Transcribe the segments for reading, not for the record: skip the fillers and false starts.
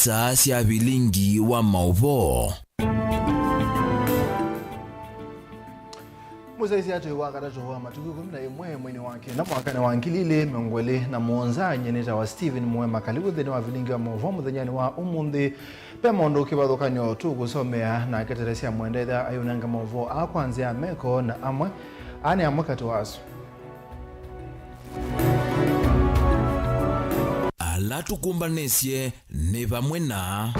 Isa sia vilingi wa mauvo. Muzaisi atu wakata jowa matuku kumina imwe mwini wake na mwakane wankilile mongwele na mwonza nyeneta wa Steven Mwema kalibu dheni wa vilingi wa mauvo mudhanyani wa umundi pemondo kibado kanyo tu kusomea na keteresia mwendedha ayunanga mauvo akwanzia meko na amwe ane amwe katuwasu. Alatukumbanesye ne pamwe na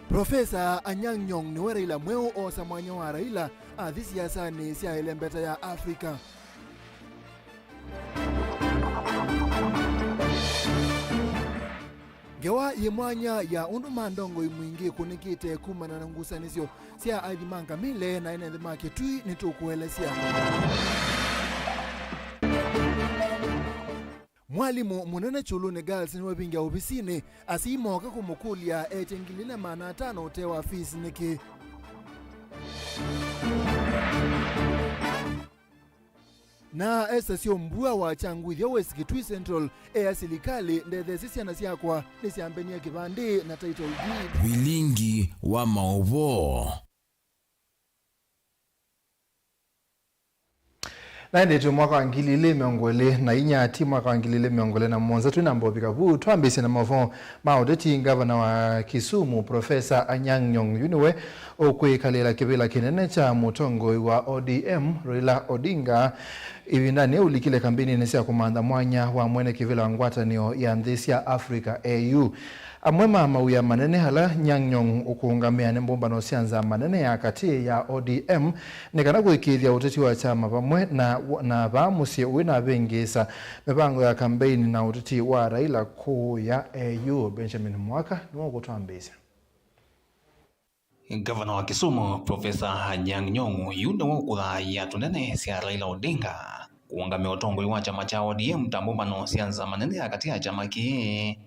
Profesa Anyang' Nyong'o ni Raila mweo osa mwanya wa Raila siasa ni sia elembeta ya Afrika. Gewa yemwanya ya undumandongo imwingi kunikite kumana na ngusanisyo sia aidimanga mile na inendimake tui nitukuelesia. Mwalimu munene chuluni girls ni wabingia ofisini asimoka kumukulia echengilile mana tano tewa fees niki. Na esasio mbua wa changuithia West Kitui Central silikali ndethe sisiana siakwa nisiambenia kibandi na title deed. Vilingi wa mauvo. Na ndetu mwaka wangilile miongole na inyati mwaka wangilile miongole na mwonza tuinambo vikabu tuambisi na mafon maudeti ngavana wa Kisumu Profesa Anyang' Nyong'o yuniwe okwe kalela kibela kinene cha mutongo wa ODM Raila Odinga ibindani ulikile kambini nesia kumanda mwanya wa mwene kivela wangwatanio ya Ndhesia Africa AU. Amwema mauya manene hala Nyang' Nyong'o ukuungamia nembomba no sianza manene ya kati ya ODM nekana kuikithia uteti wa chama pamwe na bamusie uwina bengesa mipango ya kampeni na uteti wa Raila kuu ya AU. Benjamin Mwaka niwo kutuambeza. Gavana wa Kisumu Profesa Anyang' Nyong'o yune wokutha ya tunene sia Raila Odinga kuungamia utongoi wa chama cha ODM tambomba no sianza manene ya kati ya chama ki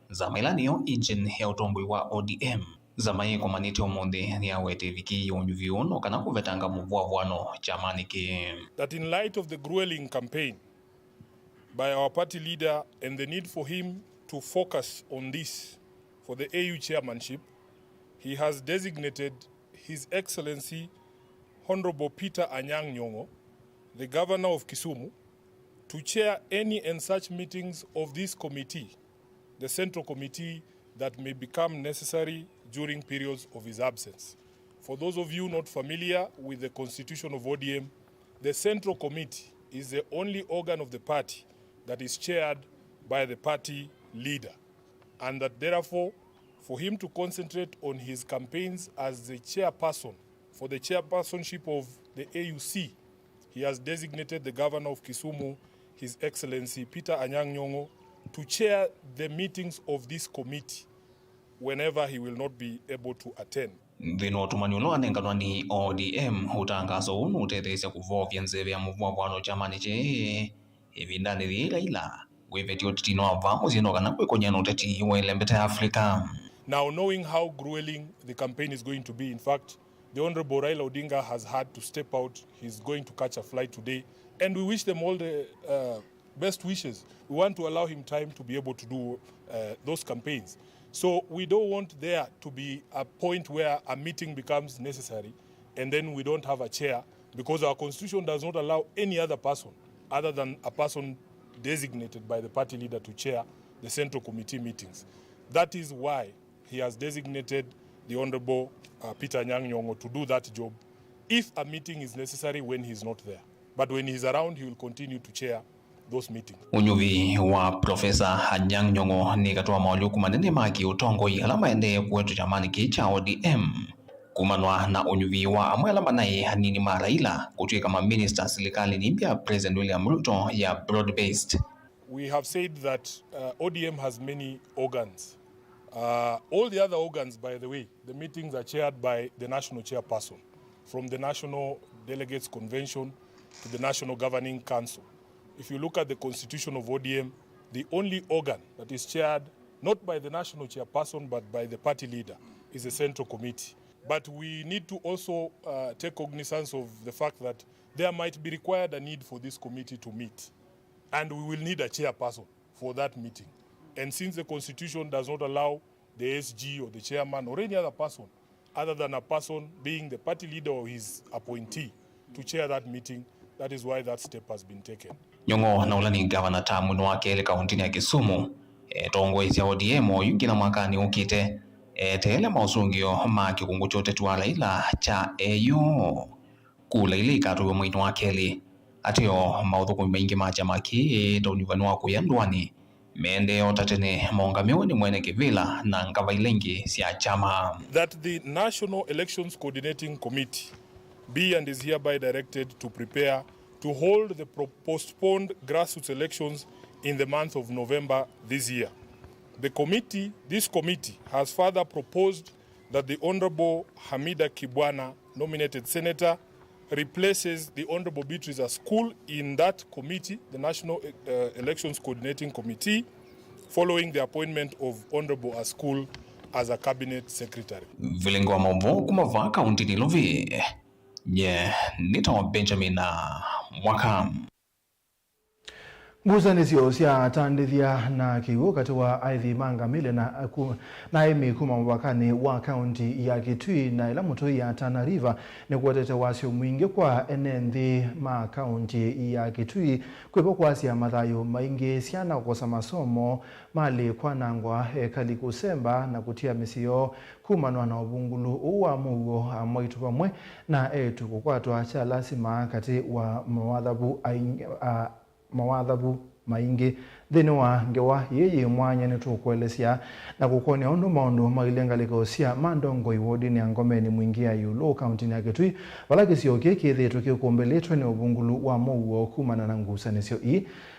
zama ilanio engine ya utongoi wa ODM zama ye komaniti omonde ni awete viki yonyuviono kana kuvetanga muvwavwano chamani ki. That in light of the grueling campaign by our party leader and the need for him to focus on this for the AU chairmanship, he has designated His Excellency Honorable Peter Anyang' Nyong'o, the Governor of Kisumu, to chair any and such meetings of this committee, the Central Committee, that may become necessary during periods of his absence. For those of you not familiar with the constitution of ODM, the Central Committee is the only organ of the party that is chaired by the party leader, and that therefore, for him to concentrate on his campaigns as the chairperson for the chairpersonship of the AUC, he has designated the Governor of Kisumu, His Excellency Peter Anyang' Nyong'o, to chair the meetings of this committee whenever he will not be able to attend. Vino tumanyulo anenganwa ni ODM utangazo unu utetesya kuvovya nzeve ya muvwavwano chamani che evindani Raila gweveti otitino avamu zino kana kwekonyana uteti wa ilembete Afrika. Now, knowing how grueling the campaign is going to be, in fact, the Honorable Raila Odinga has had to step out. He's going to catch a flight today, and we wish them all the best wishes. We want to allow him time to be able to do those campaigns. So we don't want there to be a point where a meeting becomes necessary and then we don't have a chair, because our constitution does not allow any other person other than a person designated by the party leader to chair the Central Committee meetings. That is why he has designated the Honorable Peter Anyang' Nyong'o to do that job if a meeting is necessary when he's not there. But when he's around, he will continue to chair those meetings. Unyuvi wa Profesa Anyang' Nyong'o ni katoa mauluku manene maki utongo ihalama ende kwetu jamani kicha ODM. Kumanwa na unyuvi wa amwelama nae hanini Raila kutuye kama minister silikali nimbia President William Ruto ya broad-based. We have said that ODM has many organs. All the other organs, by the way, the meetings are chaired by the national chairperson, from the National Delegates Convention to the National Governing Council. If you look at the constitution of ODM, the only organ that is chaired not by the national chairperson but by the party leader is the Central Committee. But we need to also take cognizance of the fact that there might be required a need for this committee to meet, and we will need a chairperson for that meeting. And since the constitution does not allow the SG or the chairman or any other person other than a person being the party leader or his appointee to chair that meeting. That is why that step has been taken. Nyong'o na ula ni gavana tamu wake ile kaunti ya Kisumu tongoizia ODM yungi na mwakani ukite tele mausungio ma kikungu chote twala ila cha eyo kula ile ikatuwe mwito wakeli atio maudhuku mengi machama ki donivanwa kuyandwani mende otatene mongameo ni mwene kivila na ngava ilengi siya chama. That the National Elections Coordinating Committee be and is hereby directed to prepare to hold the postponed grassroots elections in the month of November this year. This committee has further proposed that the Honorable Hamida Kibwana, nominated senator, replaces the Honorable Beatrice Askul in that committee, the National Elections Coordinating Committee, following the appointment of Honorable Askul as a cabinet secretary. Vilengo wa mambo kumava kaunti nilovi. Nito Benjamin Mwaka. Ngusanisio cia tandithia na kiugo kati wa aithi mangamile na emi kuma mwakani wa kaunti ya Kitui na ila muto ya Tana River ni kuwatete wasio mwingi kwa enenthi ma kaunti ya Kitui kwepo kwasi ya mathayo maingi siana kukosa masomo mali kwa nangwa kali kusemba na kutia misio kumanwa na ubungulu uwa mugo amwaitu pamwe na etu kukwatwa cha lasima kati wa mawadhabu maingi thini wa ngewa yeye mwanya ni tukuelesya na kukonia undu maundu magilengaliko cia mandongo iwodi ni angomeni mwingia yulo kaunti ya Kitui balakisio kiki thitu kikumbeletwe ni ubungulu wa mugo kumana na ngusanisio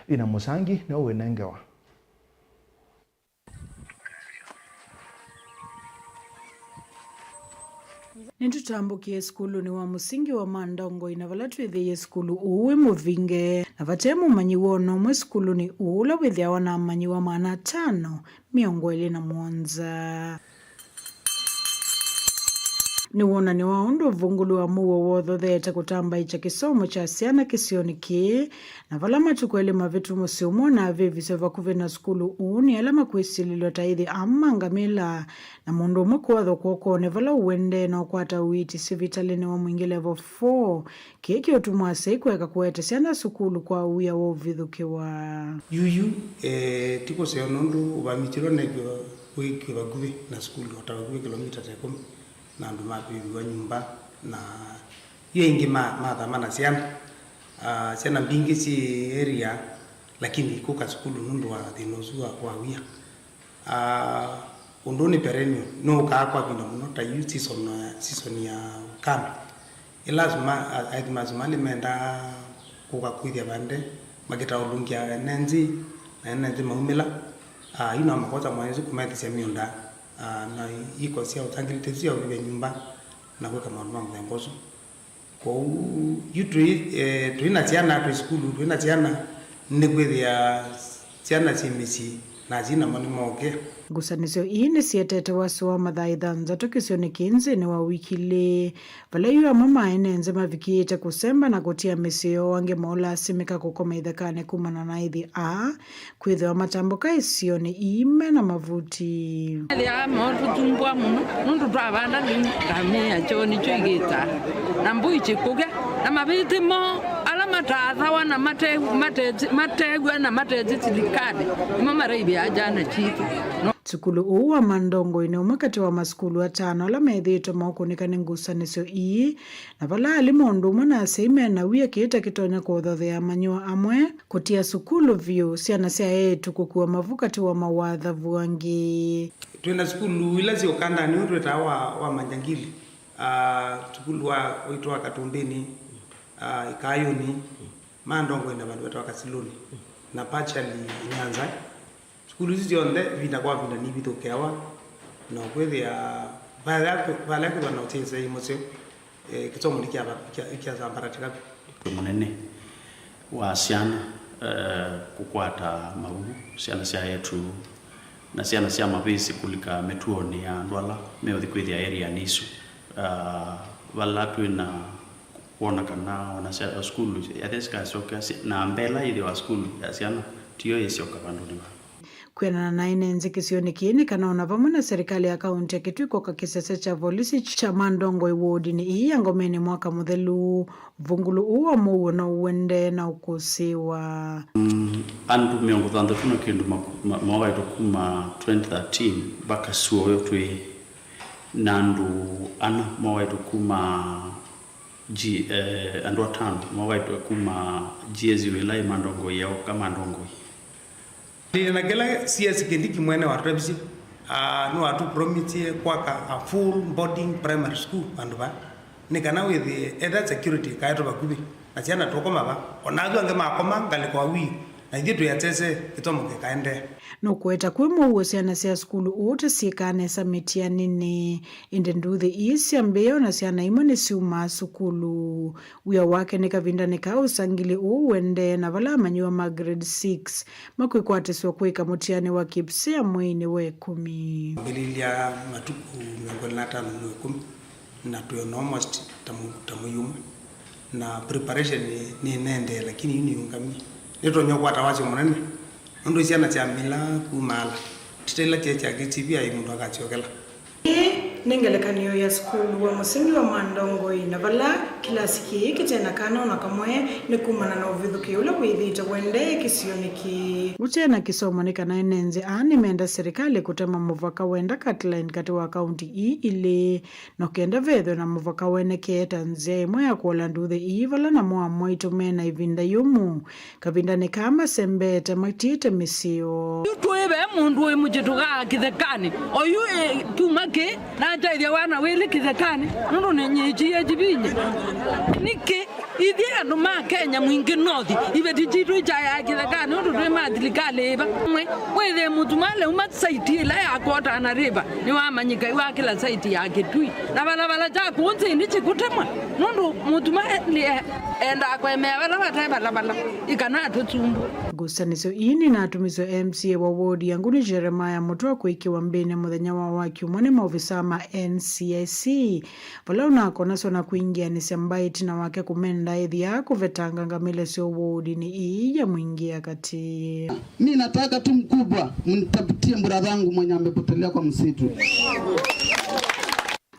ina musangi na uwe nengewa. Nitutambukie skulu ni wa musingi wa mandongo inavalatu ithiye skulu uwe muvinge na vatemu manyiwono mwe skulu ni ula withia wana manyiwa maana 5 miongo 21 ni wona ni waundu vungulu wa muwo wotho thete kutamba icha kisomo cha siana kisioni ki na vala matukwele mavitu musiumo na vivisio vakuve na skulu uni alama kuisililo taithi amangamila na mundu mkuwadho kuokone vala uwende na ukwata uiti sivitalini wa mwingi level 4 kiki otumwa seikuweka kuwete siana sukulu kwa uya wa uvithukiwa yuyu tiko seonundu ubamichiro negyo wiki vakuve na skulu otawakuve kilomita 10 na ndu mapiwa nyumba na yengi mathamana siana siana mbingi si area lakini kuka skulu nundu wa thinozu wa wia undoni perennial no ka kwa bino muno ta youth season ya kambi ilazima azimazimali menda kuka kuithia bande magita ulungia nenzi na nenzi maumila ino amakoza mwanzo kumathisia mionda na iko sia utangilite sia uliwe nyumba na kuweka mambo ya mbozo kwa tuina tiana tu skulu tuina tiana negwethia tiana chimisi na jina manimoke ngusanisio ni sietete wasu wa mathaithanza tukisioni kinzi ni wa wikili valayu ya mama enenze mavikiite kusemba na kutia misio wange mola simika kukoma ithakane kumana na ithi kwithe wa matambuka isioni ime na mavuti ya motu tumbwa muno nundu twabanda ngamia choni chwigita na mbui chikuge na mabitimo matathawa na mategwa na matezi tilikade mama raibi ajana chitu Sukulu uwa mandongo ine umakati wa maskulu 5 ala methito maukunikane ngusanisio na vala alimondu mwana seime na wia kiita kitonya kuothothea manyua amwe kutia sukulu vyu siana sia etu kukua mavukati wa mawadha vuangi tuena sukulu ila sio kanda ni utweta wa manjangili sukulu wa uitwa Katumbini Ikayoni mandongo ina bandu wetwa Kasiloni na partially Nyanza skulu hizi onde vinakuwa vinani vitokea na kwethia bala kwa na utesa imoseo kitomo likia zambaratika munene wa siana kukwata mau siana sia yetu na siana sia mavisi kulika metuoni ya ndwala meothi kwithia area nisu wala twina kuona kana ona sia skulu ya deska soka na mbela ile wa skulu ya siana tio yesio kabandu kwena na inenzi kisioni kiini kanaona vamwe na serikali ya kaunti ya Kitui kwa kisese cha volisi cha Mandongo iwodi ni hii ngomeni mwaka muthelu vungulu uwa muwo na uwende na ukusiwa andu miongo thandatuna kindu mwaka itokuma 2013 baka suo yotwe nandu ana mwaka itokuma andu atano mwaka itokuma jiezi wilai Mandongo yao kama Mandongo na kila siasa kendiki mwene wa rebsi no atu promise kwaka a full boarding primary school and ba nikana with the security kaito bakubi asiana tokoma ba onago ngema akoma ngale kwa wi na ithu yatese kitomo kikaende no kweta kwimo usiana sia skulu ute sikane samitia nini inde nduthi isi ambeo na siana imone siuma sukulu uya wake nikavinda nika usangili uwende na vala manyiwa ma grade 6 makwikwate swa kweka mutiani wa Kipsea mwini we 10 bililia matuku miongoni na 5 10 na tuyo almost tamuyuma na preparation ni nende lakini yuni yungami neto nyokwata wacho munene ndo siana cha mila kumala titela cha kitibia imundu akachokela ningelekanio ya skulu wa musingi wa Mandongo ina vala kilasi kiki tena kanona kamwe nikumana na uvithuki ule withita wende kisioniki utena kisomo nikana enenze ani menda serikali kutema muvaka wenda Catline kati wa kaunti ile nokenda vetho na muvaka wene keta nze imwe ya kuola nduthi ivala na mwa itumena ivinda yumu kavinda nikamba sembete matite misio tuebe mundu mujituga kithekani oyu tumake na taithia wana wele kithekani nundu nenyeji ya jibinye niki ithia no ma Kenya mwingi nothi ibe dijitu jaya kithekani nundu twe mathilikale ba mwe wethe mutumale umatsaiti la ya kota na riba ni wamanyika wa kila site ya Kitui na bala ja kunze ni chikutemwa nundu mutumale enda kwa mewa bala ikana tutumbu gusaniso ini na atumizo MCA wa wodi yangu ni Jeremiah Mutwa kuikiwa mbene muthenya wa waki umone maofisa ma NCIC wala unakona sona kuingia ni sembaiti na wake kumenda idhi yako vetanga ngamile sio wodi ni iya mwingia kati mimi nataka tu mkubwa mnitapitie mburadhangu mwenye amepotelea kwa msitu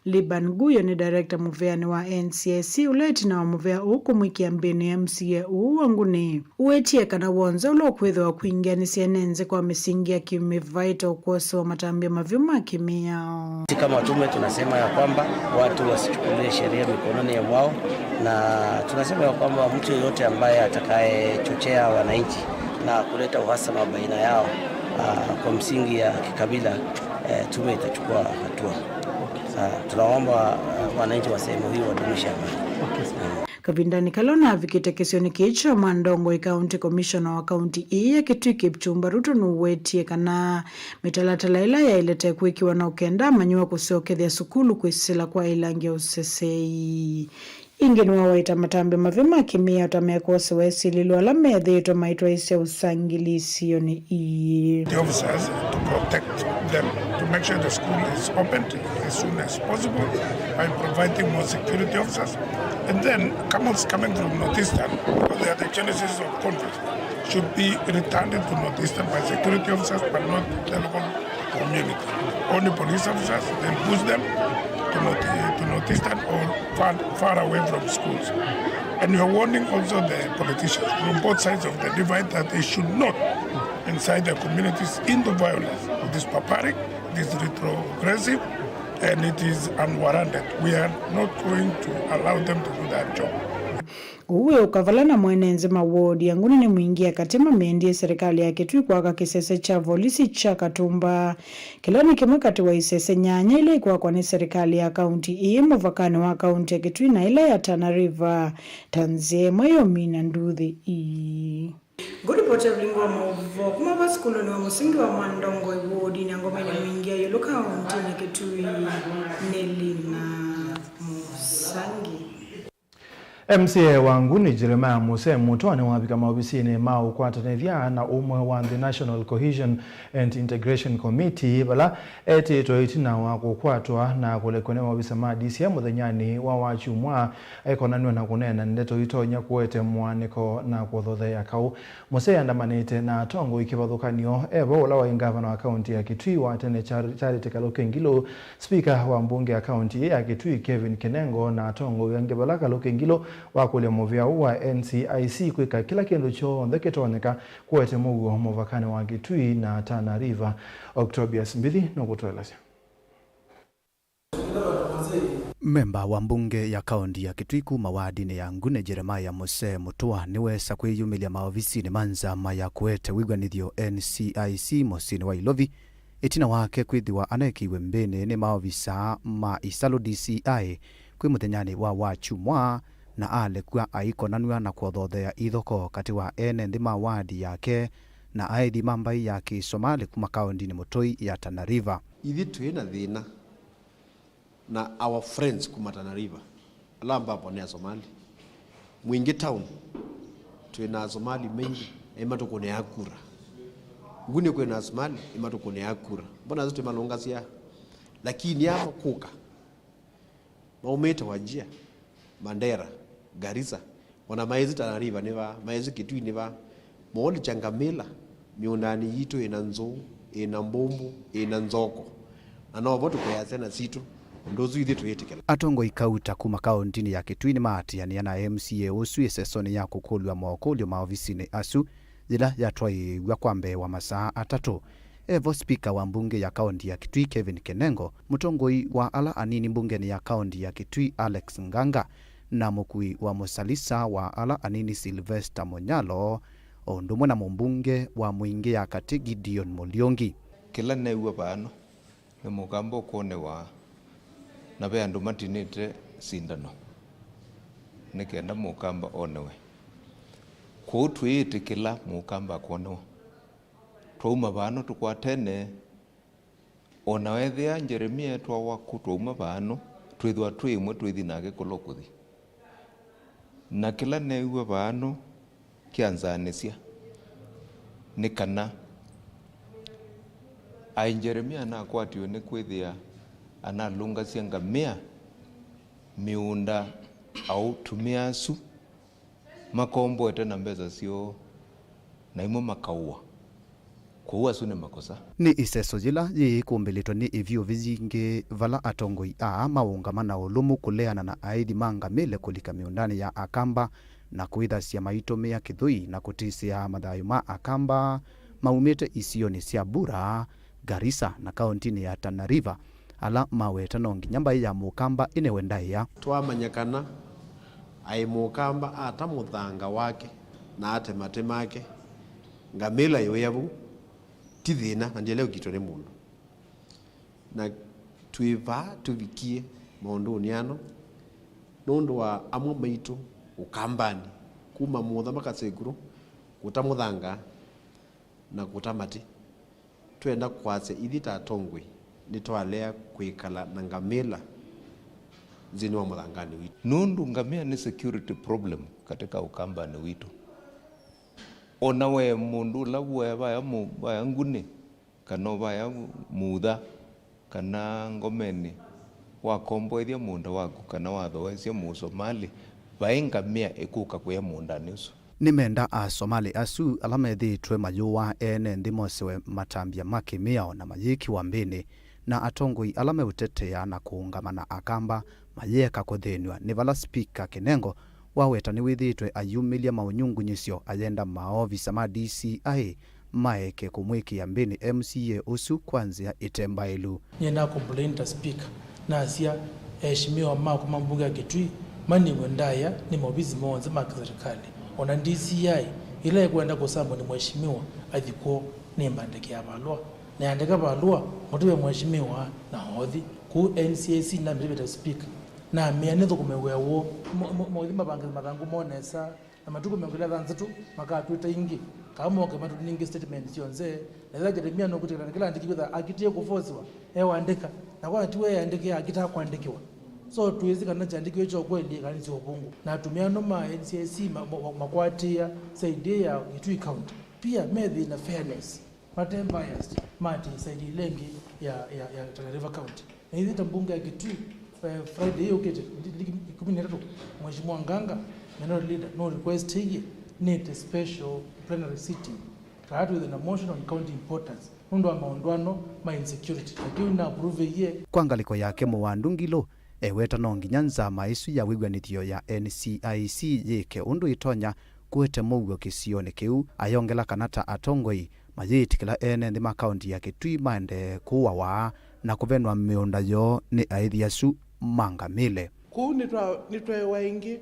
Liban Guyo ni director muveani wa NCIC uleti na muvea huku mwiki mbini MCA uwanguni uwetie kana wonza ulo kwetho wa kuingia ni sienenze kwa misingi ya kimivaita ukoso wa matambia mavyuma kimia. Kama tume tunasema ya kwamba watu wasichukulie sheria mikononi ya wao na tunasema ya kwamba mtu yoyote ambaye atakaye chochea wananchi na kuleta uhasama baina yao kwa msingi ya kikabila tume itachukua hatua. Tunaomba wananchi wa sehemu hii wadumishe amani. Kavindani kalona vikite kisioni kicho Mandongo County Commissioner wa County ya Kitui Kipchumba Ruto nuwetie kana mitalatala ila ya ilete kuikiwa na ukenda manyua kusiokethia sukulu kuisila kwa ilangia usesei. Ingeni wawaita matambe mavima kimia utamekose wesi lilu alame dhito maitwa isi usangili sioni ii. The officers to protect them, to make sure the school is opened as soon as possible by providing more security officers. And then camels coming from Northeastern, because they are the genesis of conflict, should be returned to Northeastern by security officers but not the local community. Only police officers, then push them to Northeastern or far away from schools. And we are warning also the politicians from both sides of the divide that they should not incite their communities into violence. It is barbaric, it is retrogressive, and it is unwarranted. We are not going to allow them to do that job. Uwe ukavala na mwenenze mawodi yanguni ni mwingia katima meendie serikali ya Kitui kwa kisese cha volisi cha Katumba. Kilani kimwe kati wa isese nyanya ile kwa ni serikali ya kaunti ii muvakani wa kaunti ya Kitui na ile ya Tana River. Tanze mwayo mina nduthi ii. Godi pote vlingwa mauvo kuma basi kuloni wa musingi wa Mandongo iwodi ni angomeni mwingia yolo kaunti ya Kitui Nelina Musangi. MCA wa Nguni Jeremiah Muse Mutwane wabika maofisini mao kwatanethia na umwe wa the National Cohesion and Integration Committee bala eti toitina wa kukwatwa na kulekone maofisa ma DCM muthenyani wa wachumwa ekonanwe na kunena ndeto itonya kuwete mwaniko na kuthothe ya kau. Muse andamanite na tongo ikibadhukanio ebo ula wa ingavana wa kaunti ya Kitui wa tene Charity Kalokengilo, speaker wa mbunge ya kaunti ya Kitui Kevin Kenengo na tongo yangebala Kalokengilo wakule movia wa NCIC kwika kila kindu cho ndeketoneka kuwete mugu movakane wa Kitui na Tana River. Octobius Mbithi no kutueleza. Memba wa mbunge ya kaunti ya Kitui kuma wadine ya Nguni Jeremiah Muse Mutua niwesa kwiyumilia maofisini manza maya kuwete wigwanithio NCIC mosini wa Ilovi itina wake kwithiwa anekiwe mbene ni maofisa ma Isalo DCI kwi muthenyani wa wachumwa na alekwa aikonanwa na kuothothea ithoko kati wa ene nthima wadi yake na aithi mambai ya Kisomali kuma kaunti-ini Mutui ya Tana River. Ithi twina thina na our friends kuma Tana River alamba hapo ni Somali mwingi town twina Somali mengi ematukone yakura nguni kwena Somali ematukone yakura mbona zote malonga sia lakini hapo kuka maumete wajia Mandera Garissa wana maezi Tana River niva maezi Kitui niva Mwoli Changamila miundani yito ina nzou ina mbombu ina nzoko na no votu kwa yasena situ ndozu ithi tuyetikela atongo ikauta kuma kaunti ya Kitui ni maatiania na MCA usu sesoni ya kukulwa mwakolio maofisini asu zila yatwaiwa kwambe wa masaa atatu. Evo speaker wa mbunge ya kaunti ya Kitui Kevin Kenengo, mutongoi wa ala anini mbungeni ya kaunti ya Kitui Alex Nganga na mukui wa musalisa wa ala anini Sylvester Monyalo ondumwe na mbunge wa mwingi ya kati Gideon Muliongi. Kila newe bano ni mugambo kone wa na be andu matinite sindano nikenda mukamba onewe ko twite kila mukamba konewa twauma bano tukwatene ona wethia Jeremia twawa kutwauma bano twithwa twimwe twithi nake kolokuthi na kila newe bano kianzanesia nikana ai Jeremia na kwatio ni kwithia analunga siangamia miunda au tumiasu makombo ete na mbeza sio na imo makaua kuwa sune makosa ni iseso jila yikumbilitwa ni ivyo vizinge vala atongoi maungamana ulumu kuleana na aithi mangamile kulika miundani ya Akamba na kuithasia maitome ya Kithui na kutisia mathayo ma Akamba maumite isioni cia Bura, Garissa na kaunti-ini ya Tana River ala mawetano nginyamba ya mukamba inewendaya twamanyakana ai mukamba ata muthanga wake na ate matemake ngamila yoyabu tithina andiele ukitore mundu na tuiva tuvikie maundu niano nundu wa amwe maitu ukambani kuma mutha makasekuru kutamuthanga na kutamati twenda kwase ithi tatongwe nitwalea kwikala na ngamila zini wa muthangani witu nundu ngamia ni security problem katika ukambani witu ona we mundu lawe baya Nguni kana baya mutha kana ngomeni wakomboethia munda waku kana wathoesia Musomali baingamia ekuka kwa munda niso nimenda a Somali asu alamethitwe mayuwa ene ndimosewe matambia makimiao na mayiki wa mbini na atongoi alame utetea na kuungamana Akamba mayeka kuthenwa ni vala speaker Kenengo waweta ni withitwe ayumilia maunyungu nyisio ayenda maofisa ma DCI maeke kumwiki ya mbini MCA usu kwanzia Itembailu nyenda complain ta speaker na asia heshimiwa kuma mbunge ya Kitui mani wendaya ni maofisi monza ma serikali ona DCI ile kwenda kusamba ni mheshimiwa athiko nemba ndeke ya balwa na andika balwa mutwe mheshimiwa na hodhi ku NCAC na mbele speaker na mianetho kumewewo mothima bangi mathangu monesa na matuko mengela thanzatu makatu taingi kama oke matu ningi statement sionze na ila Jeremia no kutikana kila andiki kwitha akitie kuforcewa andika na kwa tiwe andike akita kuandikiwa so tuwezi kana chandikio cho kweli kanisi ubungu na tumiano ma NCIC makwatia saidi ya Kitui County pia maybe na fairness matem biased mati saidi lengi ya Tana River County na hizi tambunga ya Kitui Friday hiyo kete 13 Mheshimiwa Nganga minority leader no request hii need a special plenary sitting to with an emotion on county importance ndo maondwano ma insecurity lakini na approve ye kwa ngaliko yake Muwandungilo eweta no nginya nzama isu ya wigwanithio ya NCIC yike undu itonya kuete muguo kisione kiu ayongela kanata atongoi mayitikila ene nthima kaunti ya Kitui mande kuwawa na kuvenwa miunda yo ni aithiasu mangamile ku nitwa waingi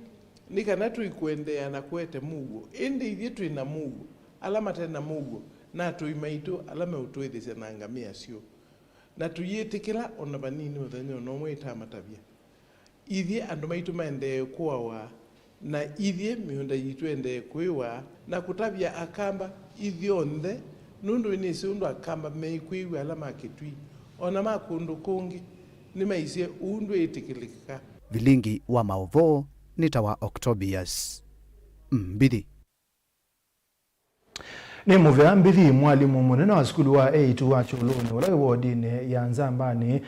nikana tuikuendea na kuete muguo indi ithie twina muguo alama tena muguo na tuimaitu alama utwithise na ngamia cio na tuyitikila ona banini muthenya no mwita matabia ithie andu maitu maende kuwa na ithie miunda yitu ende kuiwa na kutabia akamba ithionthe nundu ni sundu akamba meikuiwa alama Kitui ona makundu kungi ni maisie undu itikilika vilingi wa maovo nitawa Octobius Mbithi ni muvea Mbithi mwalimu munene wa skulu wa A2 wa Choloni wala wodine ya Nzambani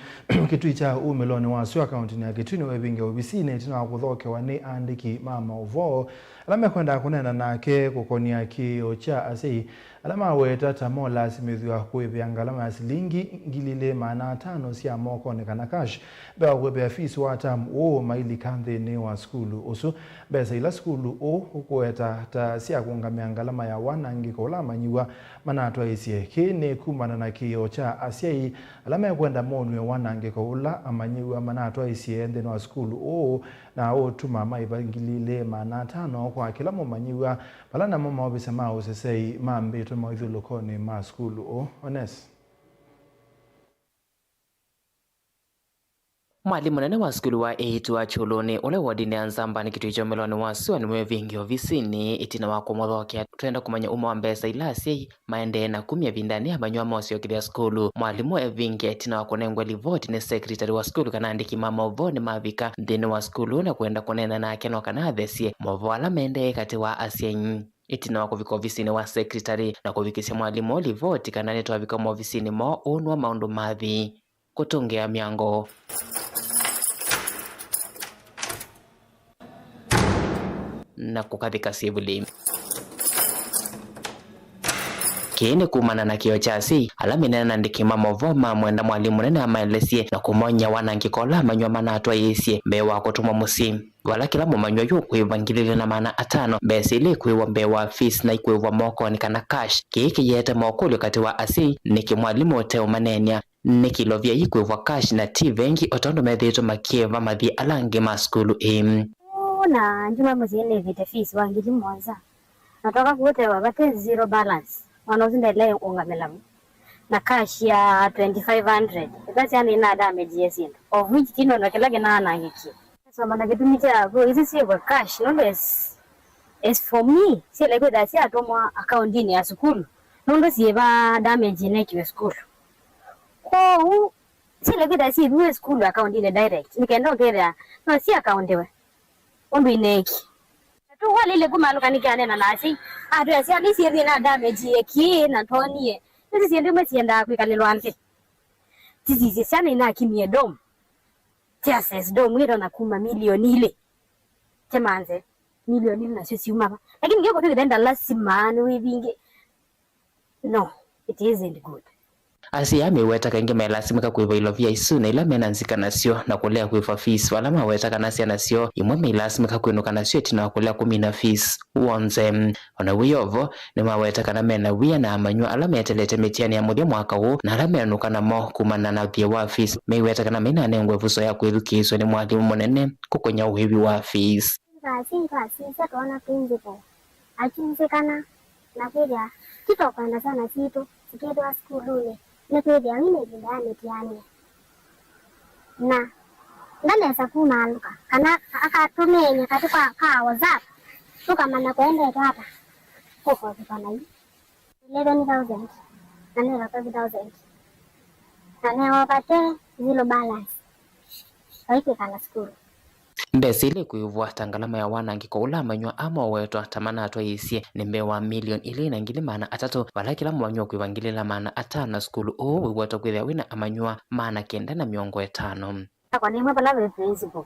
Kitui cha umeloni wa Sua County ya Kitui we binge obisine tina kuthoke wa ni andiki mama ovo alama kwenda kunena nake kukonia kio cha asei alama weta tamola simithwa kuibyanga alama asilingi ngilile maana 5 cia moko ne kana cash ba webe fees wa tam o maili kandhe ne wa skulu oso besa ila skulu o kueta ta cia kungamia alama ya wanangi kola manyiwa manatwa isie kine kumana na kio cha asei alama ya kwenda monwe wanangi kola amanyiwa manatwa isie ende wa skulu o na o tuma maibangilile maana 5 kwa kila momanyiwa balana mama obisema osesei mambe to mo lokone ma skulu o Ones mwalimu munene wa skulu wa A2 wa Choloni ule wodine ya Nzambani Kitui cha umeloni wa Sua ni mwe vingi ofisini itina wa kumothokia twenda kumanya uma wa mbesa ilasi maende na kumia vindani abanywa mosio kithia skulu mwalimu evingi itina wa kunengwa livoti ni secretary wa skulu kana andiki mama ovoni mavika ndini wa skulu na kuenda kunena na keno kana athesie movoala mende kati wa asienyi itina wa kuvika ofisini wa secretary na kuvikisya mwalimu olivoti kana neto wavika ofisini mo unwa maundu mathi kutongea miango na kukathika sivuli kini kumana na kio chasi alamine na ndikima movoma mwenda mwalimu nene amaelesie na kumonya wanangikola manywa manatwa yesie mbewa kutumwa musi wala kila mumanywa yu kuivangilile na maana 5 besi ili kuiwa mbewa fees na ikuiwa moko ni kana cash kiki yete mokuli kati wa asi niki mwalimu oteo manenia nikilovya ikuiwa cash na tivengi otondo medhito makieva madhi alangi maskulu na njuma mzine vite fees wangili mwanza natoka kuote wabate zero balance wanaozindelea ungamelamu na cash ya 2500 that's yani ina damage yesindo of which tino na kelage na anangiki so mana kitumita go hizi sio kwa cash no as for me si like that si atomwa account ni ya school no si ba damage ne kiwe school ko si like that si do school account ni direct nikaenda ngera no si account we ondo ineki tu wale ile kumalo kanikane na nasi atu ya sia nisi na damage yeki na tonie nisi siende mesienda kwikalelo anke tizizi sana ina kimie dom tiases dom wiro na kuma milioni ile temanze milioni na sisi umaba lakini ngeko tukenda lazima ni wingi no it isn't good Asiame weta kange melasimika kuiva ilovia isu na ila menanzika nasio na kulea kuiva fees wala maweta kanasia nasio imwe melasimika kuinuka nasio tina wakulea 10 fees uonze ona wiyovo ni maweta kana mena wia na amanywa ala metelete metiani ya mudia mwaka huu na ala meanuka na mo kumana na uthia wa fees meweta kana mena nengwe vuso ya kuirukiso ni mwalimu munene kukonya uhivi wa fees kasi tuona principal achimsekana na kuja kitokwenda sana situ sikidwa skulule nekwithia wine vindane tiani na ndanesa kumaluka kana akatumenya katika ka WhatsApp tukamana kwenda hata kwa kana 11,000 na nera 5,000 na nera wapate zero balance haike kana skuru mbesile kuivwa tangalama ya wanangiko ula manywa ama weto tamana atwa isie ni mbewa milioni ili na ngili maana atatu wala kila mwanywa kuivangilila maana atana skulu o weto kwithia wina amanywa maana 950. kwa nimwe bala principal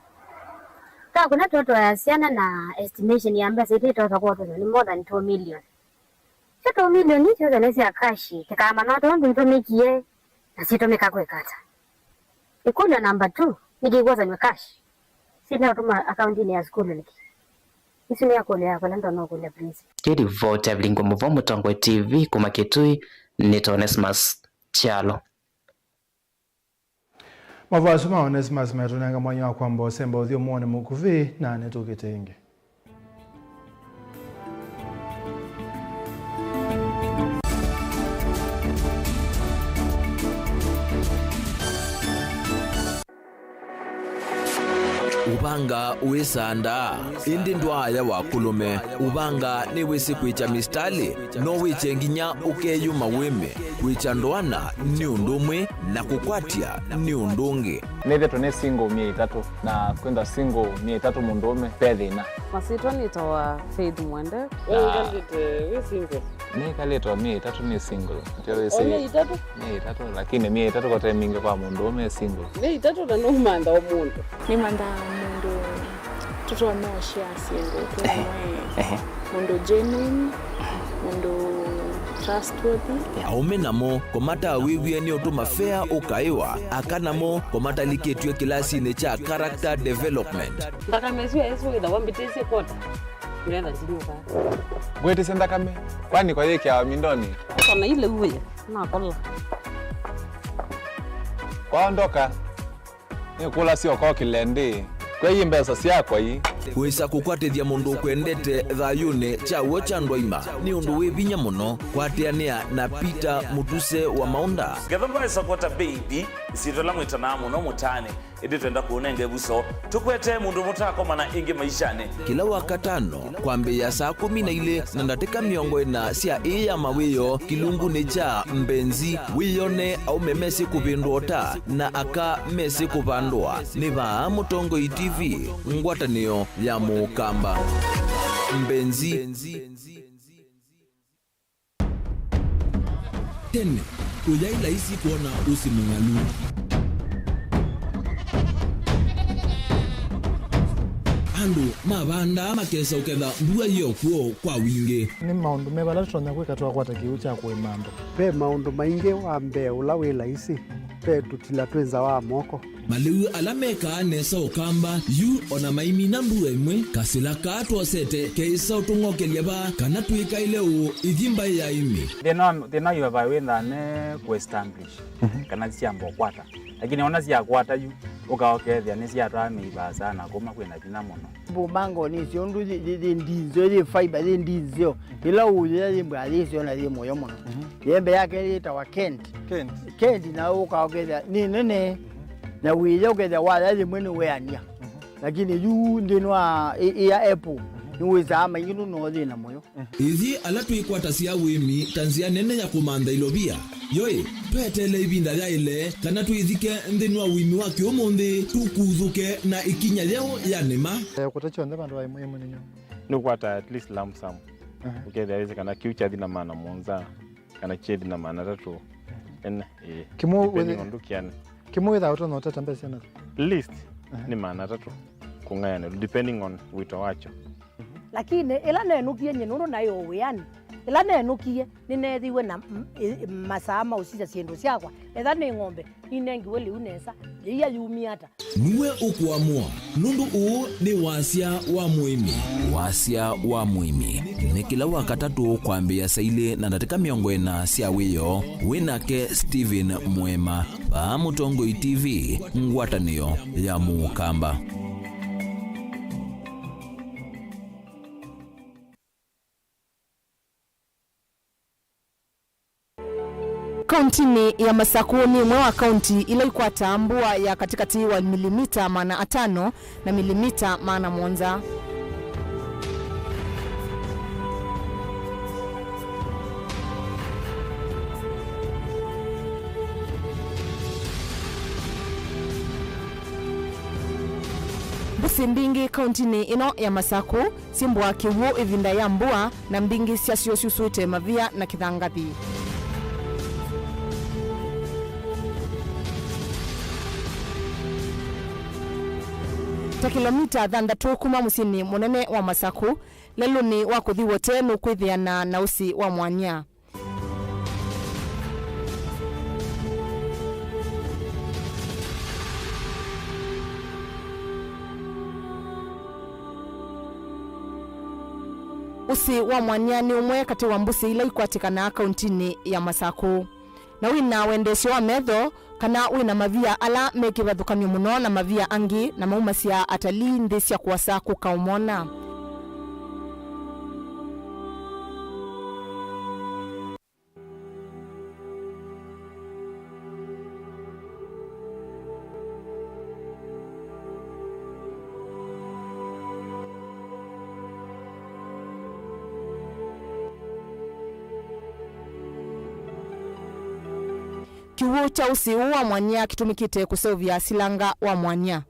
ka kuna toto ya siana na estimation ya mbesa ite toto kwa toto ni more than 2 million. 2 million ni choza nesi ya kashi kama na toto ndo mikie na sito mekakwekata ikunda number 2 nikigwaza ni kashi sina tuma account ni ya school niki isi ni yako ya kwa ndo no kule principal kidi vote blingo muvomo Tongwe TV kumakitui ni Onesmus Chalo Mavasu ma Onesmus metunanga mwanyo kwamba semba uthio muone mukuvi na netukitenge. Ubanga uisanda indi ndwaya wakulume ubanga ni wisi kwicha mistali no wiche nginya ukeyuma wime kwicha ndwana ni undumwe na kukwatia ni undungi neve tone single 300 na kwenda single 300 mundume pedhina masito nitoa Faith Mwende we single ni kaleto 300 ni single ndio ese 300 lakini 300 kwa time mingi kwa mundume single 300 na no manda omuntu ni manda mundu tuto no share single mundu genuine mundu trustworthy aumenamo komata wiwie ni otuma fair ukaiwa akanamo komata liketwe kilasi ne cha character development ndaka meswe eso ida wambitese kota nenda zinuka gwete senda kame kwani kwa yeke ya mindoni kana ile uwe na kola kwaondoka ni kula sio kwa kilende kwa hii mbesa si yako hii wisa kukwatithia mundu kwendete thayune cha wocha ndwaima ni undu wivinya muno kwatiania na Peter Mutuse wa Maunda Gethomba isakota baby isitola mwitana muno mutane indi twenda kuonenge buso tukwete mundu mutako mana ingi maishane kila wakatano kwambia saa 12 na ndatika miongo ina sia iya mawiyo kilungu ni cha mbenzi wiyone au memesi kupindota na aka mesi kupandwa ni vaa Tongwe TV ngwatanio ya mukamba mbenzi tene kuyaila isi kuona usimungalu andu mabanda makesa uketha mbua hiyo kuo kwa wingi ni maundu mebala tutonya kwikatwa kwata kiu cha kuimando pe maundu maingi wa mbe ula wila isi pe tutila twenza wa moko maliu alameka nesa ukamba yu ona maimi na mbua imwe kasila katwa sete keisa utungokelia ba kana tuika ile u ithimba ya imi thina yu wawenda ne kuestablish kana ciambo kwata lakini ona cia kwata yu ukaokethia ni cia twa miba sana kuma kwina thina muno bumango ni ciondu ndizo ni fiber ndizo ila uya yimba alizo na yimo moyo muno yembe yake itawa Kent na ukaokethia ni nene na wiyo ukethia wala yimwe weania lakini yu ndinwa ya Apple niweza ama yinu no thina moyo ithi ala twikwata cia wimi tanzia nene ya kumanda ilobia yoi twetele ibinda ya ile kana twithike nthini wa wimi wa kiumuthi tukuthuke na ikinya leo ya nema kutacho ndaba ndo imwe ninyo ni kwata at least lump sum ukethia hizi kana kiucha thina maana monza kana chedi na maana tatu kimu ondukiane kimu without no tata mbesa na list ni maana tatu kungayana depending on wito wacho lakini ila nenukie nyenuru nayo wiani ila nenukie ninethiwe na masama usija ciendu ciakwa etha ni ng'ombe inengiwe liu nesa iya yumi ata niwe ukuamua nundu uu ni wasia wa muimi ni kila wakatatu kwambia saile na ndatika miongo ina sia wiyo winake Steven Mwema pa Tongwe TV ngwatanio ya mukamba Kaunti ya Masakuni mwa wa kaunti ile ikwata mbua ya katikati wa milimita 5 na milimita 7. usi mbingi kauntini ino ya Masaku simbwa kiwu ivinda ya mbua na mbingi siasio siusuite mavia na kithangathi. Ta kilomita 3 kuma musini munene wa Masaku leluni wa kuthi wote nukwithiana na usi wa mwanya. Usi wa mwanya ni umwe kati wa mbusi ila ikwatikana kauntini ya Masaku. Na wina wendesho wa metho kana wina mavia ala mekivathukanio muno na mavia angi na maumasia atalii nthi cia kuasa kukaumona. Kiwu cha usi wa mwanya kitumikite kusovya silanga wa mwanya.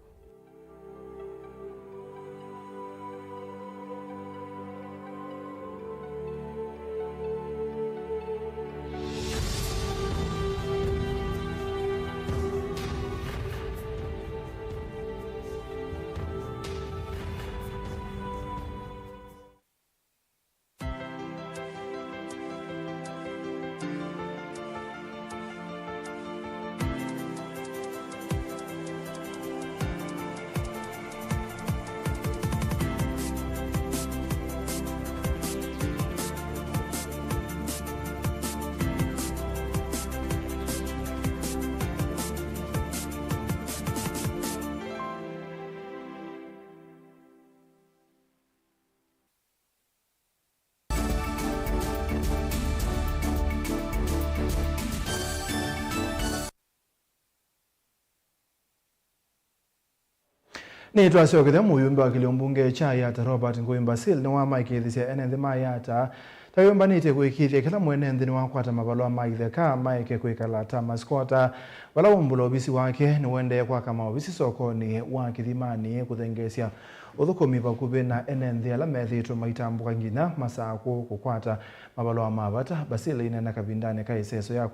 Ni twasiokithe muyumbe wa kiliombunge cha Yata Robert Ngui Basil ni wa maikithisia enenthi ma Yata tayombanite kuikithia kila mwene nthini wa kwata mavalwa maitheka maike kuikala ta maskota wala umbulo obisi wake ni wende kwa kama obisi sokoni wa kithimani kuthengesia uthukumi vakuvi na enenthi ala methitwo maitambuka ngina Masaku kukwata mavalwa mavata. Basil inena kavindane kaiseso ya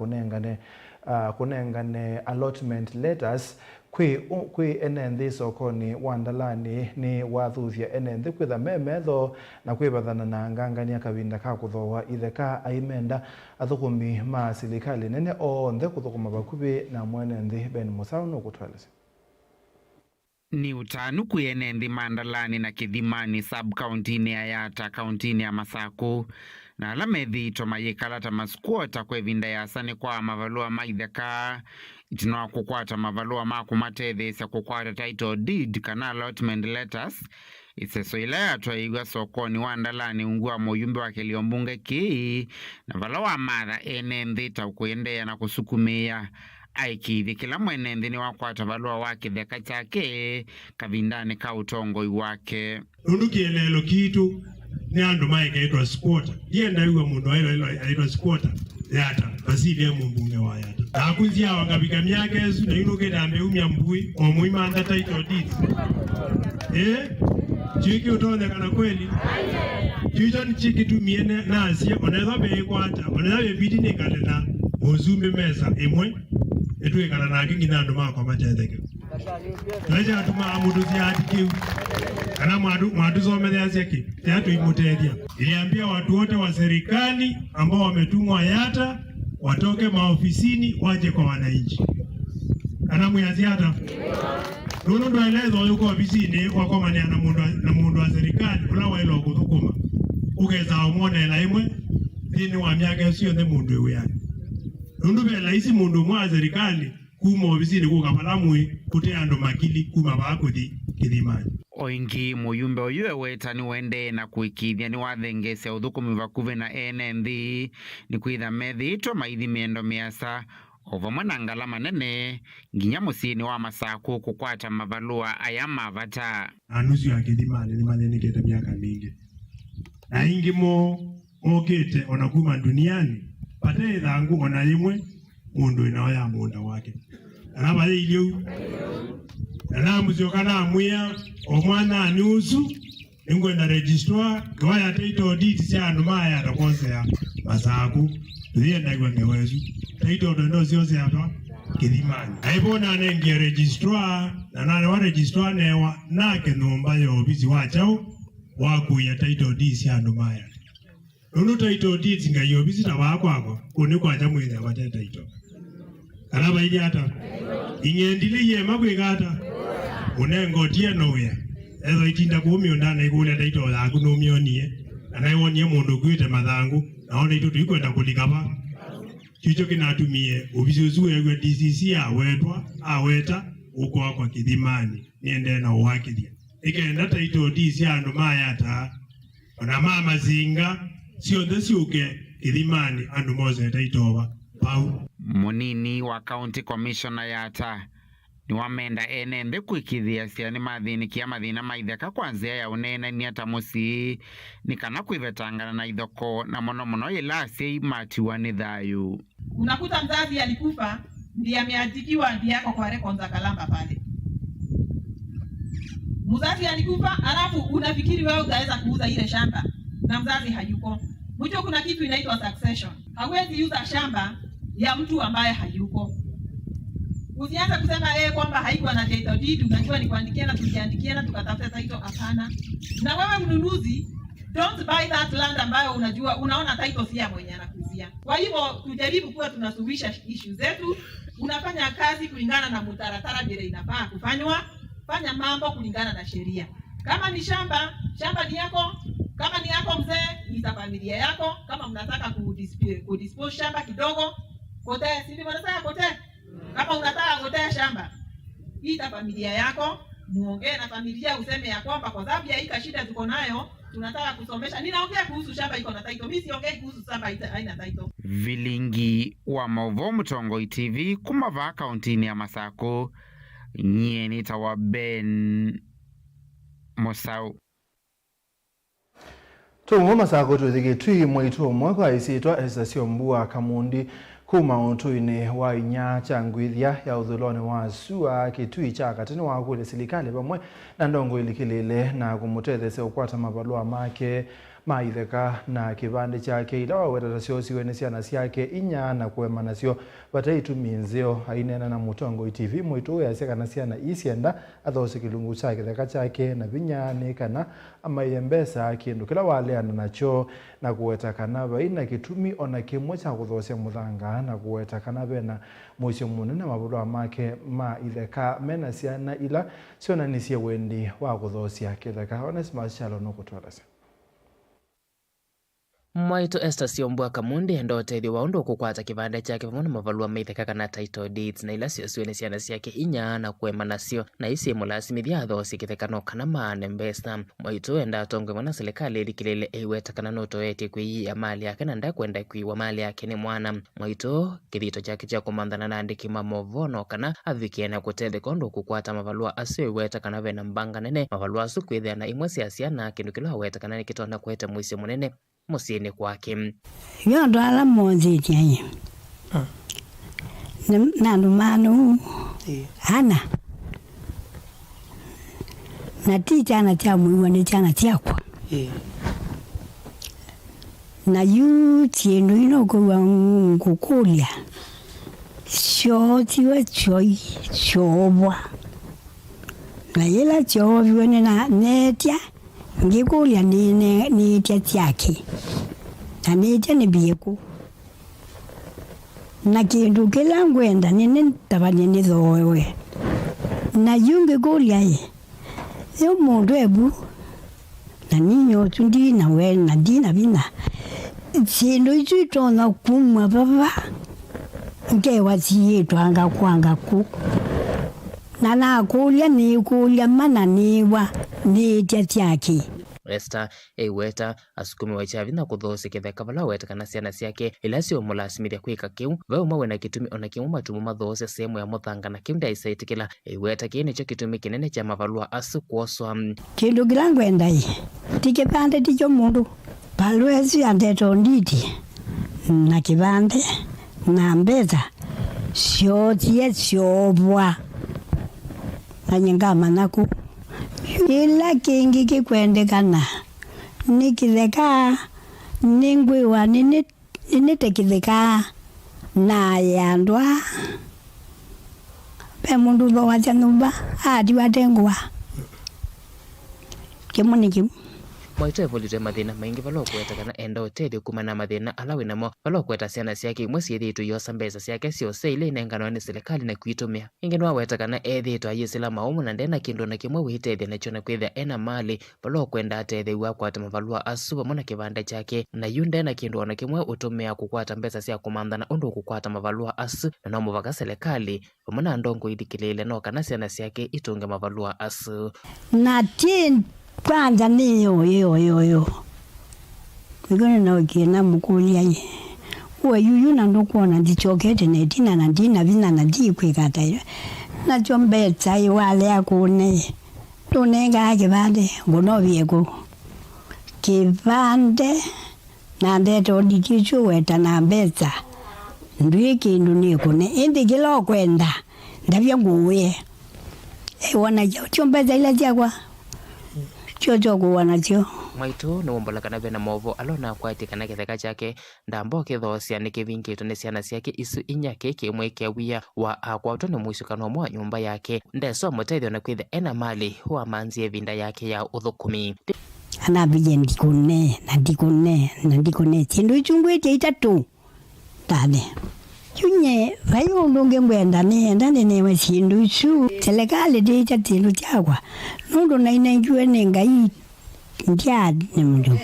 kunengane allotment letters kwi enenthi sokoni wandalani ni wathuthia enenthi kwitha memetho na kwivathana na ngangania kavinda ka kuthowa itheka aimenda athukumi ma silikali nene onthe kuthukuma vakuvi na mwenenthi Ben Musau nukutwalisi. Ni utanu kuyenenthi mandalani na kithimani sub-countini ya Yata countini ya Masaku na ala methitwo mayikala ta maskuota kwevinda yasani kwa mavalua maitheka itinoa kukwata mavalua makumatethesya kukwata title deed kana allotment letters iseso ila yatwaigwa sokoni wandalani ungua muyumbe wa kiliombunge ki na vala wa matha enenthi ta ukuendea na kusukumia aikithi kila mwenenthi ni wakwata valua wake theka chake kavindani ka utongoi wake. Nundu kielelo kitu ni andu maike itwa squatter. Dienda yuwa mundu aitwa squatter Yata Basili ya mbunge wa Yata. Nakunzia wakabika miaka yesu na yuno keda ameumia mbui omuima anda title deeds. Chiki utonde kana kweli. Chuicho ni chiki tu miene na asia oneza bekwata oneza bebidi ni kalena ozumbe mesa imwe etuwe kana nakingi nandu mako matetheke. Leja atuma amudu ziadikiu kana mwadu somethea zeki teatu imutethia. Iliambia watu wote wa serikali ambao wametumwa Yata watoke maofisini waje kwa wananchi. Kana mwiazi hata nuno ndo elezo yuko ofisini wakomania na mundu wa serikali ula wailo kuthukuma ugeza omone la imwe thini wa miaka usio the mundu ewe yani nundu bela isi mundu mwa serikali kuma ofisini kukapalamwe kute ando makili kuma bakuthi kithimani. Oingi muyumbe oyue wetani wende na kuikithia ni wathengesya uthukumi vakuvi na enenthi ni kwitha methitwo maithi miendo miasa ovamwe na ngala manene nginya musini wa Masaku kukwata mavalua aya mavata. Anusu ya kithimani ni manyenikete miaka mingi na ingi mokete onakuma duniani pate thangu ona imwe mundu inaoya munda wake Alaba ilio. Alamuzo kana muya omwana nusu ingwenda register kwa ya title deed cia nduma ya takonsea masaku thienda igwa ngewezu title ndo zioze hapa kidimani aibona nengia registrar na nane wa registrar newa nake nomba ya ofisi wachao wakuya title deed cia nduma ya nunu title deed nga yo ofisi ta wakwako kuni kwa jamwe ya wate title alaba ili hata ingendiliye makwigata unengotie noya ezo itinda kumio ndana igule taito yaku no mionie anaiwonie mundu kwite mathangu naona itu tuikwenda kulikaba kicho kinatumie ubisuzu yegwe DCC aweta uko kwa kidimani niende na uhakilia ikenda taito DC andu mayata ona mama zinga sio ndesiuke kidimani andu moze taitoba pau munini wa county commissioner yata ni wamenda enende kwikithia ciani mathinikia mathina maitheka kwanzia ya unene ni atamusi ni kana kwivetangana na ithoko na mono ilasi matiwa ni thayu. Unakuta mzazi alikufa ndiye ameandikiwa ndiye yako kwa records za Kalamba pale. Mzazi alikufa alafu unafikiri wewe utaweza kuuza ile shamba na mzazi hayuko. Mwisho kuna kitu inaitwa succession. Hawezi uza shamba ya mtu ambaye hayuko. Usianze kusema kwamba haikuwa na title deed, unajua ni kuandikiana tukiandikiana tukatafuta title hapana. Na wewe mnunuzi, don't buy that land ambayo unajua unaona title si ya mwenye anakuzia. Kwa hivyo tujaribu kuwa tunasuluhisha issue zetu, unafanya kazi kulingana na mutaratara vile inafaa kufanywa, fanya mambo kulingana na sheria. Kama ni shamba ni yako, kama ni yako mzee, ni familia yako, kama mnataka kudispose shamba kidogo, kote, sisi wanasema kote. Kama unataka kutea shamba, ita familia yako, muongee na familia useme ya kwamba kwa sababu ya hika shida tuko nayo, tunataka kusomesha. Ninaongea kuhusu shamba iko na title, mimi siongei kuhusu shamba haina title. Vilingi wa Mauvo Mutongoi TV kumava kauntini ya Masako nyeni tawa Ben Mosau. Tumu Masako tuthige twi mwitu mwaka isitwa Esasio Mbua Kamundi kuma utuine wa inya changwithia ya uthuloni wa sua kitui cha katini wa kule serikali pamwe na ndongo ilikilile na kumutethese ukwata mabalua make maitheka na kibande chake ila waweta sio siwene ciana ciake inya na kwema nacio bataitumizio ainena na Mutongo TV mwitu ya ciana ciana isienda athose kilungu chake theka chake na vinyane kana amayembesa kindu kila waleana nacho na kuweta kana baina kitumi ona kimwe cha kuthosya muthanga na kuweta kana bena muicio munene mabalua make maitheka mena ciana ila ciona nicie wendi wa kuthosya kitheka Onesmus Chalo no kutwarasa Mwaito Estasio Mbua Kamundi endo uteithio wa undu kukwata kibanda chake pamoja na mavalua maitheka kana title deeds na ila ciana ciana ciake inya na kwema nacio na isi mulasimithia thosi kithekano kana maane mbesa. Mwaito enda atongwe mwana serikali ilikilele iweta kana notoete kuiya mali yake na ndakwenda kuiwa mali yake ni mwana. Mwaito kithito chake cha kumandana na andiki mamovono kana avikiena kutethe kondo kukwata mavalua asio iweta kana vena mbanga nene mavalua sukwithia na imwe ciana kindu kila weta kana nikitonda kwete muisi munene musini kwake. Yondo ala monzi tianye. Na ndumano. Ana. Na ti chana cha mwiwa ni chana chakwa. Na yu tienu ino kuwa kukulia. Sho tiwa choi chobwa. Na yela chobwa na netia. Ngikulia ni chake na neja ni bieku na kindu kila ngwenda nini tabani ni thowe na yunge kulia ye yo mundu ebu na ninyo tundi na we na dina bina chindu ichu tona kumwa baba ngewa chiye twanga kwanga ku na kulia ni kulia mana niwa ni chake Esther eiweta asukumi wa chavi na kuthosi kitheka vala weta kana ciana ciake ila cio mulasimithia kwika kiu vau mawe na kitumi ona kimu matumu mathose sehemu ya muthanga na kiu ndaisatikila eiweta kini cho kitumi kinene cha mavalua asu kuoswa kindu kilangu endai tikipande ticho mundu palwezi andeto nditi na kibande na mbeza siotie siobwa anyingama naku ila kingi kikwendekana nikitheka ningwiwa ninitekitheka na yandwa pe mundu tho wacha nyumba adi watengwa kimunikimu Mwaito evolite mathina maingi valokweta kana enda utethio kumana mathina ala winamo valokweta ciana ciake imwe ciithiitwe yosa mbesa ciake ciose ile inenganwa ni serikali na kwitumia ingi nwaweta kana ethitwe ayisila maumu na ndena kindu na kimwe witethia nacho na kwithia ena mali valokwenda atethiwa kwata mavalua asu vamwe na kivanda chake na yu ndena kindu ona kimwe utumia kukwata mbesa cia kumanthana undu kukwata mavalua asu na no muvaka serikali vamwe na ndongo ithikilile no kana ciana ciake itunge mavalua asu na tin kwanza ni yo ngone na ukina mukulia ye uwe yuyu na ndokuona ndichokete netina na ndina vina na ndikwikata yo na chombetsa iwale akune tunenga kivande ngono vieko kivande na ndeto ndikichu weta na mbetsa ndwikindu nikune indi kilo kwenda ndavya nguye wana chombetsa ila chakwa chocho kuwanacho Mwaito ni wombola kana vena movo alona kwati kana kitheka chake ndambo kithosia ni kivingito ni ciana ciake isu inyake kimwe kiawia wa akwato ni mwisukano mwa nyumba yake ndeso mutethio na kwitha ena mali wa manzie vinda yake ya uthukumi ana bije ndikune chindu chungwete itatu tane chunye vayo ndonge mwenda ne chindu chu serikali ndicha tindu chakwa nundu na inenjue nengai ndiad ni mndu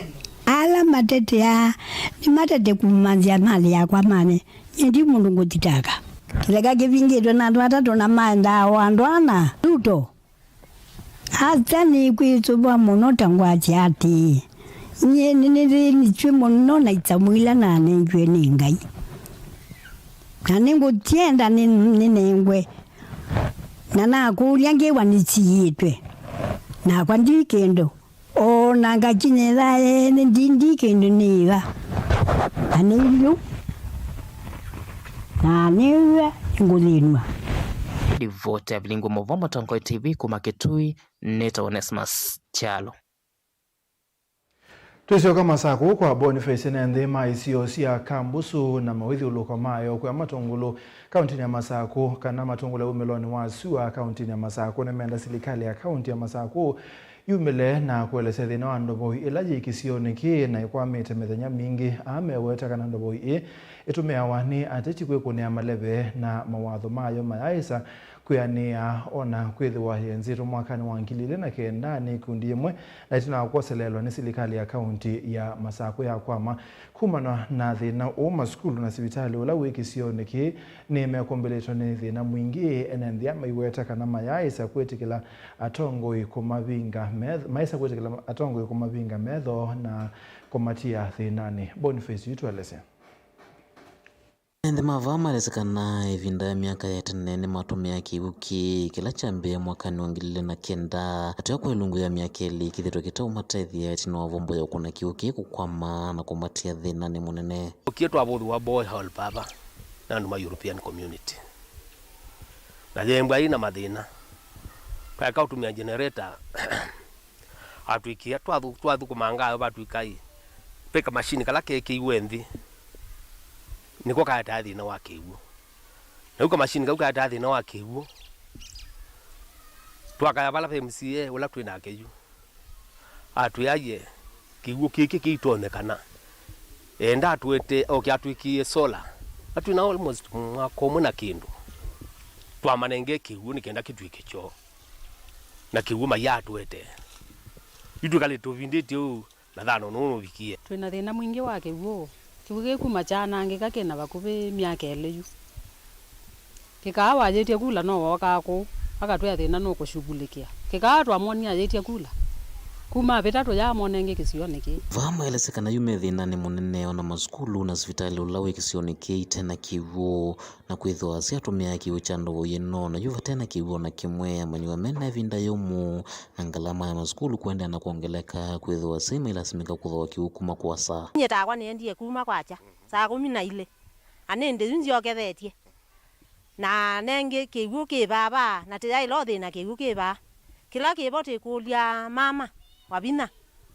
ala matete ya ni matete kumanzia mali yakwa mane ndi mundu ngotitaka kilega kivingitwe na andu atatu na manda wandwana tuto hata ni kwitubwa muno tangwa chati nye ni chwe muno na itsamwila na nenjue nengai Naningu tienda ninengwe. Nana kulia ngewa nisiitwe. Na kwa ndikendo. O nanga chinela ndikendo niwa. Anilu. Na niwa ngulinwa. Divote Avlingu Movomo Tongo TV kumaketui Neta Onesmus Chalo. Tusioka masako kwa Boniface nende maisio sia kambusu na mawithi uloko mayo kwa matongolo kaunti ya Masako kana matongolo umeloni wa Sua kaunti ya Masako na menda serikali ya kaunti ya Masako yumele na kueleza thina wa ndoboi ilaji kisioneki na ikwamite methenya mingi ameweta kana ndoboi itumeawa ni atechikwe kunia malebe na mawatho mayo mayaisa kuyania ona kwithiwa yenzito mwakani wa ngilile na kenda ni kundi imwe na itina wakoselelwa ni serikali ya kaunti ya Masako ya kwama kumana na thina o maskulu na sibitali ula wiki sioneki ni mekombeletwa ni thina mwingi enenthia maiweta kana mayaisa kwetikila atongo ikumavinga maisa kwetikila atongo ikumavinga metho na komatia thinani. Boniface yutueleze. Ndi mavama lesekana ivinda ya miaka ya tenene matumia kiuki kila chambe mwakani wangilile na kenda atuya kwa ilungu ya miakeli kithito kita umatethi ya itina wavombo ya ukuna kiuki kukwama na kumatia dhina ni munene ukietu abodhu wa boy hall papa na nduma European community na jembwa ina madhina kwa kautumia generator atuikia twathu kumanga batuikai peka machine kala keke iwendi niko kata thina wa kiwu na uko machine kauka kata thina wa kiwu twakaya bala MCA ula twina keju atuyaye kiwu kiki kitonekana enda atwete okiatwikie solar atwina almost mwako na kindu twamanenge kiwu nikenda kitwike cho na kiwu maya twete itu kale tovindite u na thano no vikie twina thina mwingi wa kiwu kibuge kuma chana ngika kena bakuve miaka eleju kikawa ajetie kula no wakako akatwa thina no kushughulikia kikawa twamoni ajetie kula kuma betatu ya monenge kisioneki vama elesekana yume thina ni munene ona maskulu na hospitali ulawe kisioneki tena kiwo na kwithwa siatumia kiwo chando yeno na yuva tena kiwo na kimwe amanywa mena vinda yomu na ngalama ya maskulu kwenda na kuongeleka kwithwa sima ilasimika kuthwa kiwo kuma kwa saa nyeta kwa nendie kuma kwacha saa 10 ile anende nzi okethetie na nenge kiwu kibaba na tayai lo thina kiwu kiba kila kibote kulia mama wabina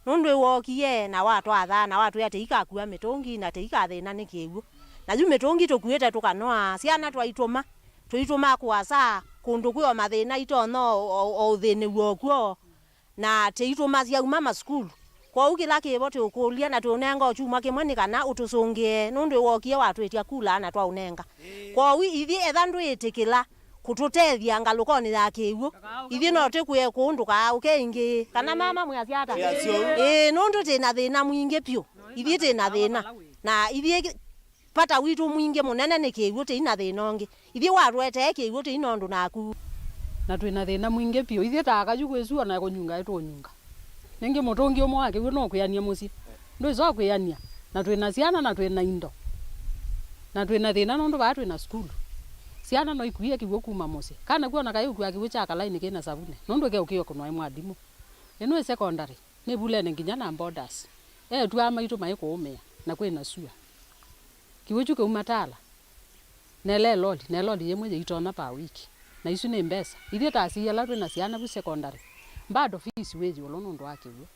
nondwe wokie na watu atha na watu yate ikakua mitungi na te ikathina ni kiwu na ju mitungi tukuite tukanoa ciana twaituma kwasa kundu kwi mathina itono o thini wokuo na te ituma cia mama school kwa ukila kibote ukulia na tunenga chuma kimwe kana utusongie nondwe wokie watu etia kula na twa unenga kwa wi ithi ethandu itikila kututethia ngalukoni ya kiwu ithi no tikuye kundu ka ukeingi kana mama mwaciata nondu tina thina mwingi pio ithi tina thina na ithi pata witu mwingi munene ni kiwu tina thina ongi ithi warwete kiwu tina ndu naku na twina thina mwingi pio ithi taka ju kwesua na kunyunga itonyunga ningi mutungi umwe wake no kuyania muci ndwizo kuyania na twina ciana na twina indo na twina thina nondu ba twina school ciana no ikuie kiwu kuma muci kana kuona kayu kwa kiwu cha kalaini kina sabune nondu ke ukio kunwa imwadimu eno secondary ne bulene nginya na borders tu ama itu mai kuumea na kwina sua kiwu chuke umatala nele lodi yemwe itona pa wiki na isu ne mbesa ithi tasi yala twina ciana bu secondary bado fees weji olonondo wake wo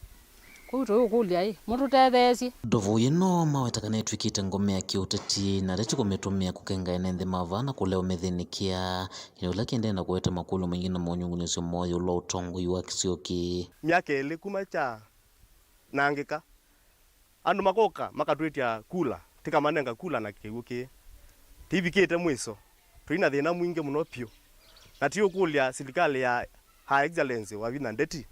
kuto ukulia mutu tethesi ndovu yino mawetakane twikite ngome ya kiuteti na rechi kumetumia kukenga enende mavana kuleo methinikia inola kiende na kuweta makulu mengine monyungu nisio moyo lo utongo yuwa kisioki miaka ili kumacha nangika andu makoka makatwetia kula tika manenga kula na kiwuki tivikite mwiso tuina thina mwingi muno pio na tiyo kulia serikali ya Her Excellency Wavina Ndeti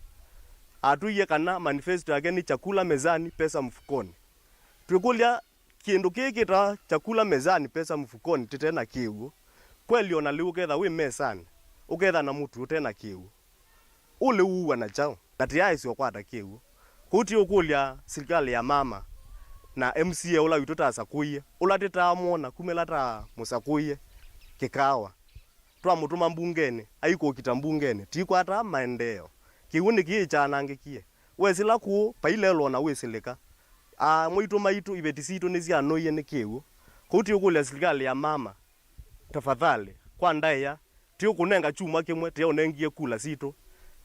atuiye kana manifesto yake ni chakula mezani pesa mfukoni. Tukulia kindu kiki ta chakula mezani pesa mfukoni titena kiwu. Kweli ona liuketha wi mesani. Uketha na mutu utena kiwu. Ule uwa na chao. Na tiyai sio kwata kiwu. Kuti ukulia serikali ya mama na MCA ula witota sakuye. Ula titaamona kumelata musakuye kikawa. Twa mutuma mbungeni aiko kitambungeni tikwata maendeo kiuni kiichanangikie wesila ku pailelo na wesileka mwitu maitu ibetisito nisianoye ni kiwu kuti ukule serikali ya mama tafadhali kwa ndaya tio kunenga chuma kimwe tio nengie kula sito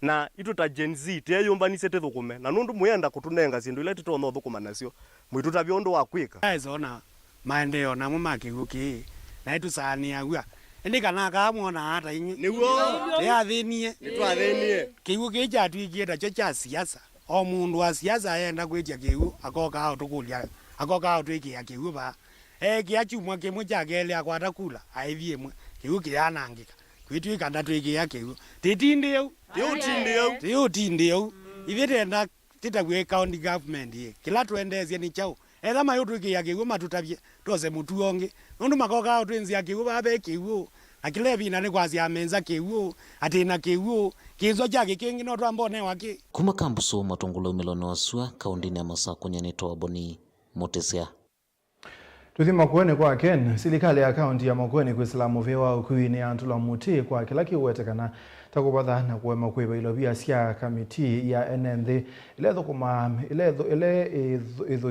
na itu ta Gen Z tio yombanise tethukume na nundu muyenda kutunenga sindu ile titono thukuma nasio mwitu tabiondo wakwika aizona maendeo na mumakiguki na itu sani agua ende kana ka muona hata inyi niwo ya thinie nitwathenie kiwu kija twigie tacho cha siasa o mundu wa siasa yenda kwitia kiwu akoka au tukulia akoka au twikia kiwu ba kiachumwa kimwe cha gele akwata kula aivie mwe kiwu kianangika kwitu ikanda twikia kiwu titindiu ivitenda titagwe county government ye kila tuendezie ni chao etha mayo twikia kiwu matutavie tose mutuonge nundu makoka au twenzia kiwu babe kiwu akile bina ni kwazi amenza kiwu atina kiwu kizo chake kingi no twambone wake kuma kambuso matongulo meloni wasua kaundini ya Masako nyanitoa Boni Motesea Tuthima kuene kwa Ken serikali ya kaunti ya Makueni kwislamu vewa ukuini antula muti kwa kila kiwetekana takubadha na kuwema kwiba ilobia sia kamiti ya NND ilezo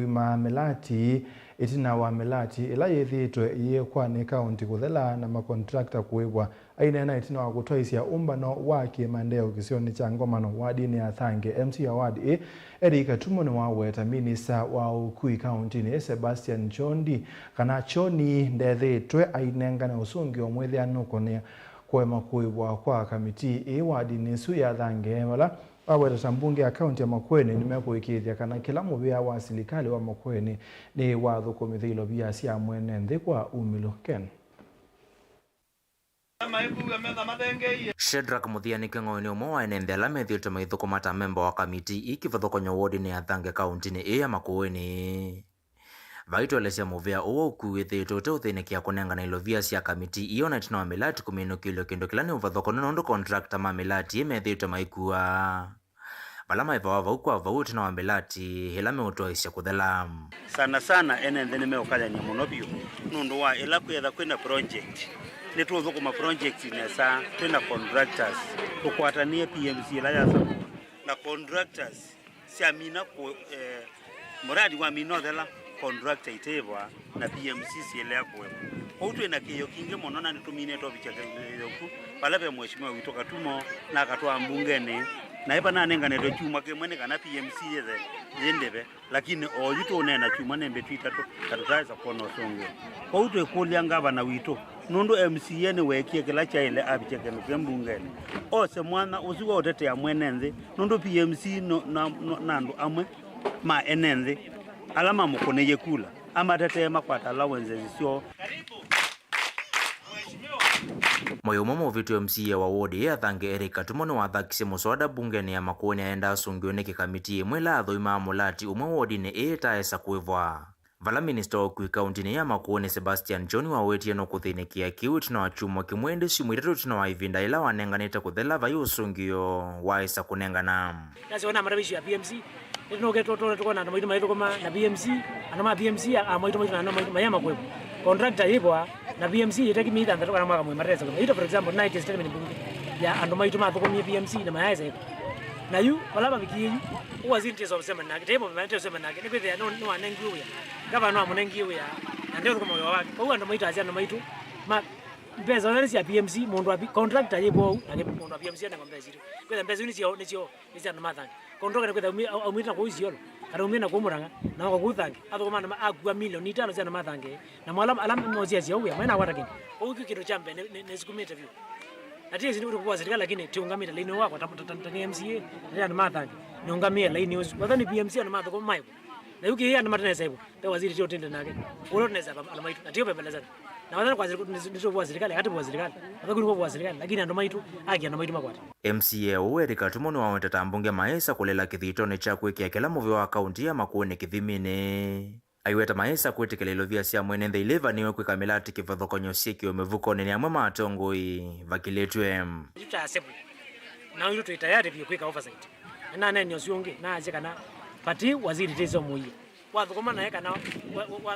ima melati itina wa melati ila yethitwe iye kwa ni kaunti kuthela na makontrakta kuibwa aina na itina wa kutoisia umbano wake mandeo kisioni cha ngomano wadi ni athange MC award Erika Tumone wa weta minista wa ukui kaunti ni Sebastian Chondi kana choni ndethitwe ainenga na usungi wa mwethia nukonia kuwema kuibwa kwa kamiti wadi ni su ya thange wala waweta tambunge ya kaunti ya Makueni nimekuikithia kana kila mubia wa serikali wa Makueni ni wathukumithilo bia cia mwene nthi kwa umilo Ken Shedrack Muthiani Keng'oini umwe wa enende ala methiĩte maithukumata memba wa kamiti ikivathukanyo wodi-inĩ ya Thange kaunti-inĩ ĩ ya Makueni vaitwelesya muvea uwo ukuithĩtwe ũteũthĩnĩkia kũnengana ilovia cia kamiti iyo na itina wa milati kuminukilyo kindu kila ni uvathukano nondu kontrakta ma milati methĩtwe maikua vala maivawa vau kwa vau itina wa milati ila meutoisya kuthela sana enende nimeukanyania muno biu nundu wa ila kwetha kwina project nitũthũkũma project nesa twina contractors ukwatanie PMC ila ya support na contractors siamina ku muradi wa minothela contractor itebwa na PMC sielea kuwepo kwa utwe na kiyo kinge mono na nitumine to bichake yoku pala be mheshimiwa wito katumo na katwa mbungeni na ipa na nenga ne chuma ke mwene kana PMC yeze yendebe lakini oyuto nena chuma nembe twita to katutaza kono songo kwa utwe kulia ngaba na wito nundu MCA ni wekie kila chaile abicheke no mbungeni ose mwana usiwa otete ya mwenenze nundu PMC nandu amwe ma enenze alama mukone yekula ama tete makwata allowance zisio moyo momo vitu MCA wa wodi ya Thange Eric Katumo wathakise muswada bungeni ya Makueni aenda asungio niki kamiti imwe latho imamulati umwe wodi ni etaesa kwivwa vala minister wa kaunti ya Makueni Sebastian John wawetie no kuthinikia kiwit na wachumo kimwende simu itatu tuna waivinda ila wanenganite kuthela vayo usungio waisa kunengana naziona marabishi ya PMC ndio geto tukona na maitu kama na BMC anama BMC amaitu na mayama kwepo contractor yipo na BMC itaki mitha ndatoka na mwaka mwe mareza kama ito for example night statement bunge ya ando maitu matho kwa BMC na mayaiza iko na yu walaba biki waziri tezo kusema na tebo mante kusema na ni kwete no anengiu ya gava no amunengiu ya na ndio kama wao wake kwa ando maitu azia na maitu ma mbeza wale ya BMC mundu wa contractor yipo na mundu wa BMC na ngombe zito kwete mbeza ni sio na mathanga kondoka kwetha umita ko isiolo kana umina ko muranga na ko kuthange atho komana agua milioni 5 cia na mathange na mwala alama mozia cia uya maina wata kini uki kitu chambe ne sikumita vyo atie zini uri kwa serikali lakini tiungamita laini wako Tanzania MCA na mathange niungamia laini wadhani BMC na mathange ko maipo na yuki ya na matanesa hivyo ta waziri tio tende nake ulo neza almaitu na tio pembeleza na wadhani kwa serikali hata kwa serikali wadhani kwa serikali lakini ando maitu haki ando maitu makwata MCA Uweri Katumo wawete tambunge maesa kulela kithitone cha kwikia kila muvi wa kaunti ya Makueni kithimine aiweta maesa kwetekela ilovia cia mwene the 11 niwe kwikamilati kivathokonyo ciekio mivukone ni amwe matongoi vakiletwe tutasebu na yuto tayari pia kwika oversight na nene usiunge na aje kana pati waziri tezo muiye wathukoma na kana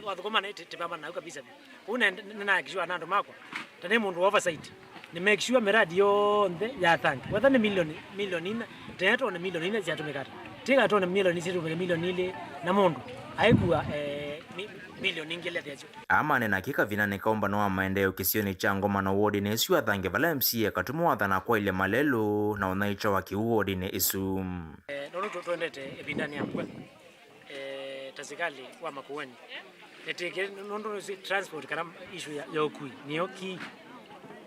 wathukoma na tibamba na kabisa una na kishwa nando makwa tane mundu oversight ni make sure miradi yonde ya Thange whether ni milioni teto na milioni 4 ziatumikata tika tona milioni 6 milioni ile na mundu haikuwa milioni ngele yacho amane na kika vinane kaomba no maendeleo kisioni cha ngoma na wodi ne sio Thange vala MCA Katumo wathana kwa ile malelo na unaicha wa kiwodi ne isu nono tuendete ebindani yapwe tazikali wa Makueni neteke nondo si transport kana issue ya okui ni oki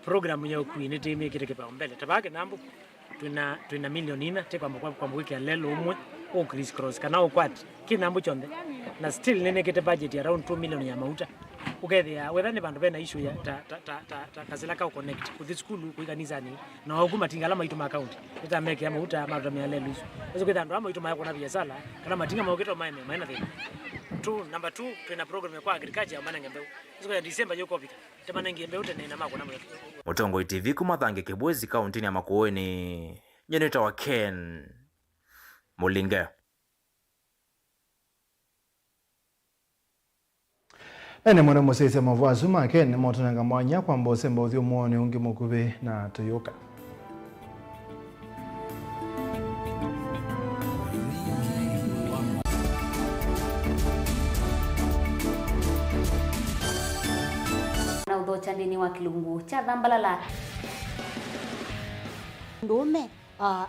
program ya okui ni timi kile kipa mbele tabake nambu tuna milioni 4 tekwa kwa wiki ya lelo umwe o criss cross kana okwati kinambu chonde na still nene kete budget around 2 million ya mauta ukethia whether ni bandu bena issue ya ta kazila ka connect ku this school ku kanizani na hukuma tingala maitu ma account ita make ya mauta ma ya lelo isu uzo kwenda ndo maitu ma kuna biashara kana matinga mauketo maina the number 2 tuna program kwa agriculture amana ngembe uzo kwa December yoko pika tamana ngembe ute na makuna Mutongo TV kuma Thange Kibwezi kaunti ya Makueni nyeneta wa Ken Mulinga ene mwana mosese mavazu make ne moto nanga mwanya kwa mbose mbothi umone ungi mukube na Toyoka na udhocha ndini wa kilungu cha Thambalala ndume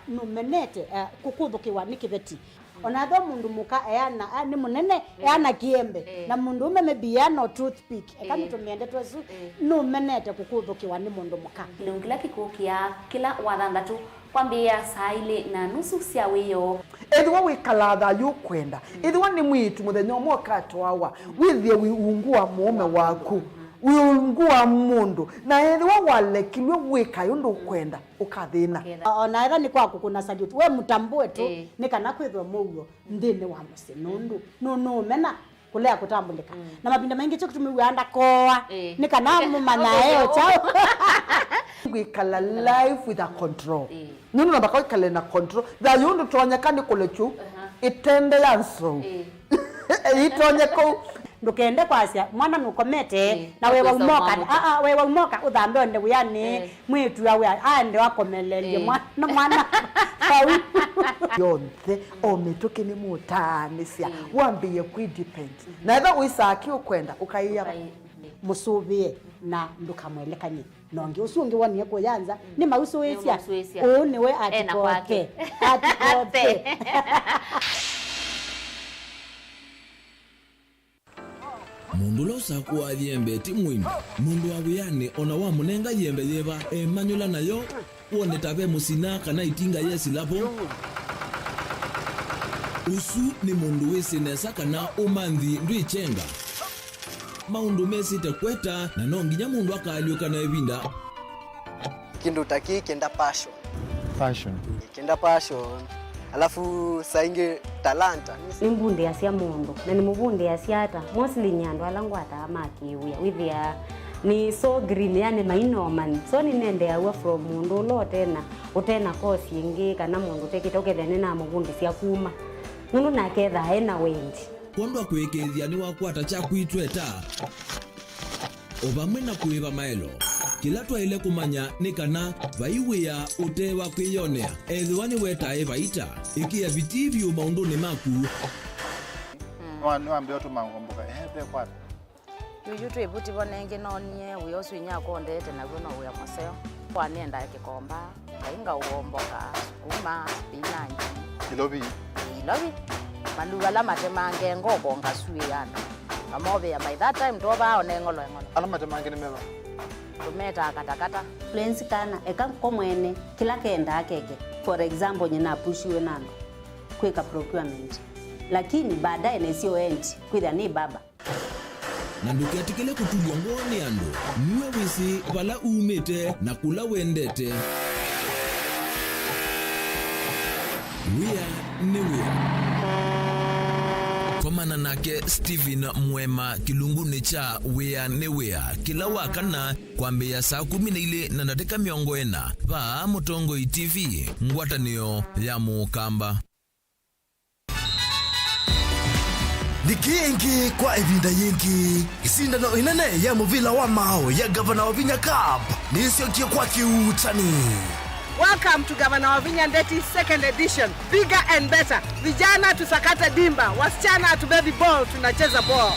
numenete kukuthukiwa ni kibeti ona tho mundu muka eana ni munene eana kiembe na mundu ume maybe no toothpick ekani tumiende twesu numenete kukuthukiwa ni mundu muka kila kikukia kila wathanthatu kwambia saa 2:30 cia wiyo ethwa wikalatha yukwenda ethwa ni mwitu muthenya umwe katwawa withie wiungua mume waku wiungua mundu na ethwa walekilwe wika yundu kwenda ukathina ona etha ni kwaku kuna salute we mutambue tu ni kana kwithwa mugo ndini wa musi nundu no mena kulea kutambulika na mapinda mengi cyo kutumiwanda koa ni kana mumanya eo chao wikala life with a control nunu na bakao kale na control da yundu tonyakani kulechu itende yanso itonyeko ndukende kwasia mwana nukomete na wewe umoka wewe umoka uthambe onde uyani mwitu yawe ande wakomelelie mwana yonthe ometoke ni mutanisia wambie ku depend na eva uisaki ukwenda ukaiya musubie na ndukamwelekanye nongi usungi wonie kuyanza ni mausuisia niwe atikoke mundu losa kuwa yembe ti mwimbi mundu awiyane ona wa munenga yembe yeba emanyula nayo wone tabe musina kana itinga yesi lapo usu ni mundu wisinesa kana umanthi ndwichenga maundu mesite kweta na nonginya mundu akaliuka na evinda kindu taki kenda passion kenda passion alafu sainge talanta ni mbunde ya sia mundu na ni mubunde ya siata mostly nyando alangu atamakiwia withia ni so green yani mainoman so ni nende awa from mundu lo tena utena kosi ingi kana mundu tekita ukethene na mubunde sia kuma mundu naketha hena wendi kwamba kwekethia ni wakwata cha kwitweta obamwe na kuiva maelo kila twaile kumanya ni kana vaiwia utewa kwiyonea ethiwa ni wetae vaita ikia vitivyo maunduni maku niwambia otu mangomboka be kwata yuyu twivuti vonenge nonie uyo swinya kondete naguo no uya museo kwanienda kikomba kainga uomboka sukuma spinach ilovi maluga la matemange ngoko ngasuyana amobe ya by that time toba onengolo ala matemange nimeva tumeta katakata fluency kana eka komwene kila kenda akeke for example nyina pushiwe nando kweka procurement lakini baadaye nesio end kwitha ni baba na ndukiatikile kutulwa ngoni ando niwe wisi vala umete na kula wendete komana nake Steven Mwema kilunguni cha wea ne wea kila wakana kwambia saa 12 na dakika 40 va Mutongo TV ngwatanio ya mukamba Nikiengi kwa evinda yengi isindano inene ya muvila wa mao ya Gavana wa Vinya Cup nisiokie kwa kiutani. Welcome to Governor Wavinya Ndeti second edition. Bigger and better. Vijana tusakate dimba, wasichana tu baby ball, tunacheza ball.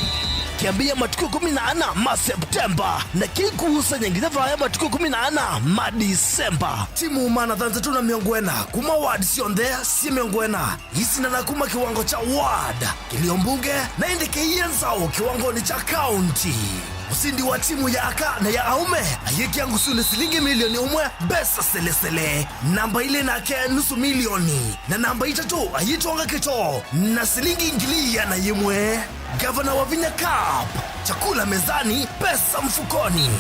Kiambia matukio 14 ma Septemba na kikuusa nyingine vaya matukio 14 ma Disemba. Timu mana dhanza tuna miongwena kuma ward siondea si miongwena isina na kuma kiwango cha ward kiliombunge na indike yenzao kiwango ni cha county. Usindi wa timu ya aka na ya aume ayeki yangu sule silingi milioni umwe besa selesele namba ile na ke nusu milioni na namba itatu ayitonga kito na silingi ingilia na yimwe. Gavana wa Vinya Cup, chakula mezani, pesa mfukoni.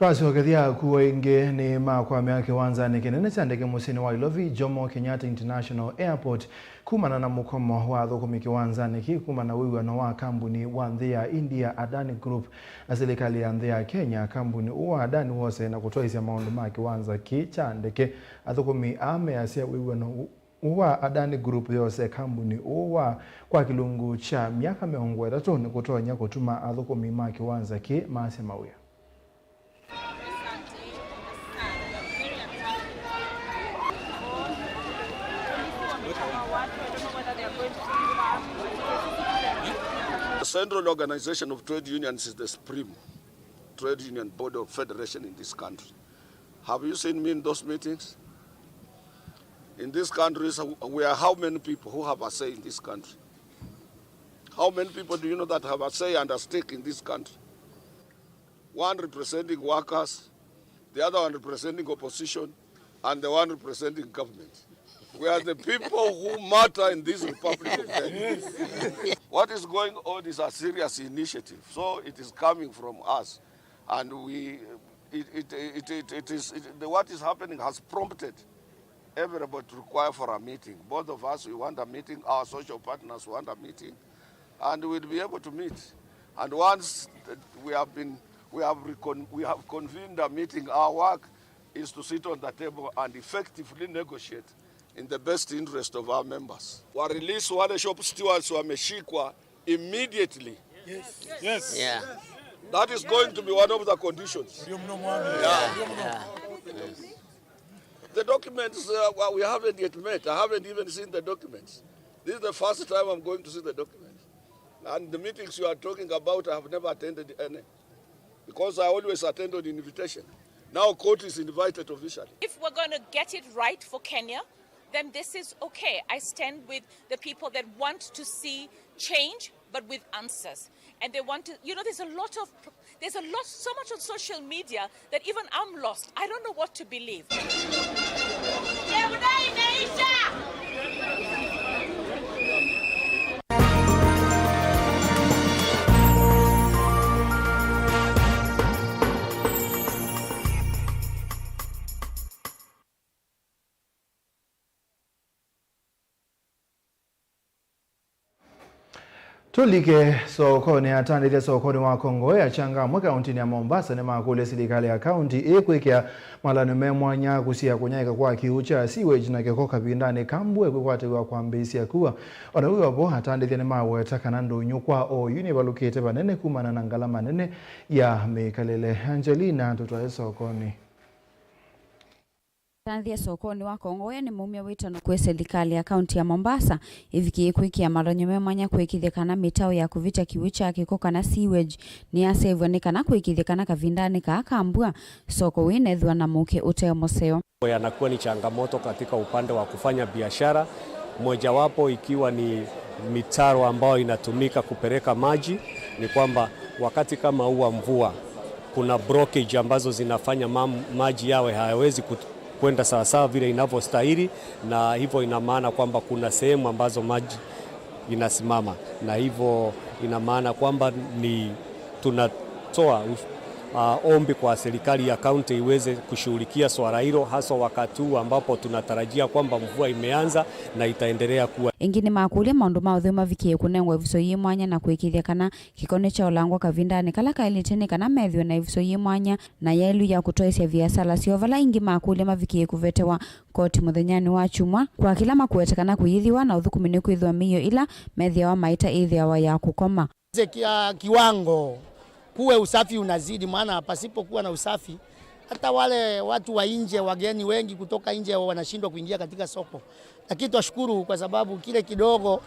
Twasogethia kuwa inge ni makwame yake wanza ni kinene cha ndege musini wa Ilovi Jomo Kenyatta International Airport kumana na mukomo wa thukumi kiwanza ni kumana wiwano wa kambuni wa Nthia India Adani Group na serikali ya Nthia Kenya kambuni uwa Adani wose na kutoisia maundu ma kiwanza ki cha ndege athukumi ameasia wiwano uwa Adani Group yose kambuni uwa kwa kilungu cha miaka 30 ni kutonya kutuma athukumi ma kiwanza ki maasema uya. The Central Organization of Trade Unions is the supreme trade union board of federation in this country. Have you seen me in those meetings? In this country, we are how many people who have a say in this country? How many people do you know that have a say and a stake in this country? one representing workers, the other one representing opposition, and the one representing government. We are the people who matter in this Republic of Kenya. What is going on is a serious initiative, so it is coming from us, and what is happening has prompted everybody to require for a meeting. Both of us, we want a meeting. Our social partners want a meeting, and we'll be able to meet. And once we have convened a meeting, our work is to sit on the table and effectively negotiate in the best interest of our members. Wa release wale shop stewards wameshikwa immediately. Yes. Yeah. That is going to be one of the conditions. The documents we haven't yet met. I haven't even seen the documents. This is the first time I'm going to see the documents. And the meetings you are talking about, I have never attended any. Because I always attend on invitation. Now court is invited officially. If we're going to get it right for Kenya, then this is okay. I stand with the people that want to see change, but with answers. And they want to, there's so much on social media that even I'm lost. I don't know what to believe. Tulike sokoni atandile sokoni wa Kongo ya Changamwe kaunti ya Mombasa ne makule serikali ya kaunti ekwekya malano memwanya kusia kunyaika kwa kiucha sewage na kekoka bindane kambwe kwakwatewa kwa mbesi ya kuwa ona huyo abo atandile ne mawe takanando nyukwa o unibalukete banene kumana na ngalama nene ya mekalele Angelina tutwae sokoni. Tanzia sokoni wa Kongo ya ni mumia witano kwe serikali ya kaunti ya Mombasa ivikie kwiki ya maronyo memanya kwekithekana mitao ya kuvita kiwicha kikoka na sewage ni asevonekana kwekithekana kavindani kaakambua soko winethwa na muke uteo moseo. Yanakuwa ni changamoto katika upande wa kufanya biashara, mojawapo ikiwa ni mitaro ambayo inatumika kupeleka maji. Ni kwamba wakati kama huu mvua kuna blockage ambazo zinafanya maji yawe hayawezi kwenda sawasawa vile inavyostahili, na hivyo ina maana kwamba kuna sehemu ambazo maji inasimama, na hivyo ina maana kwamba ni tunatoa ombi kwa serikali ya kaunti iweze kushughulikia swala hilo, hasa wakati huu ambapo tunatarajia kwamba mvua imeanza na itaendelea kuwa. Ingine makulia maundu mauthe mavikie kunengwa ivuso yimwanya na kwikithekana kikone cha ulangwa kavindani kala kailitene kana methio na ivuso yimwanya na yailu ya kutoesya biasala siovala. Ingi makulia mavikie kuvetewa koti muthenyani wa chumwa kwa kila makuetekana kuyithiwa na uthukumi kwithwa miyo ila methia wa maita ithia ya kukoma. Kiwango kuwe usafi unazidi, maana pasipokuwa na usafi hata wale watu wa nje, wageni wengi kutoka nje wanashindwa kuingia katika soko. Lakini twashukuru kwa sababu kile kidogo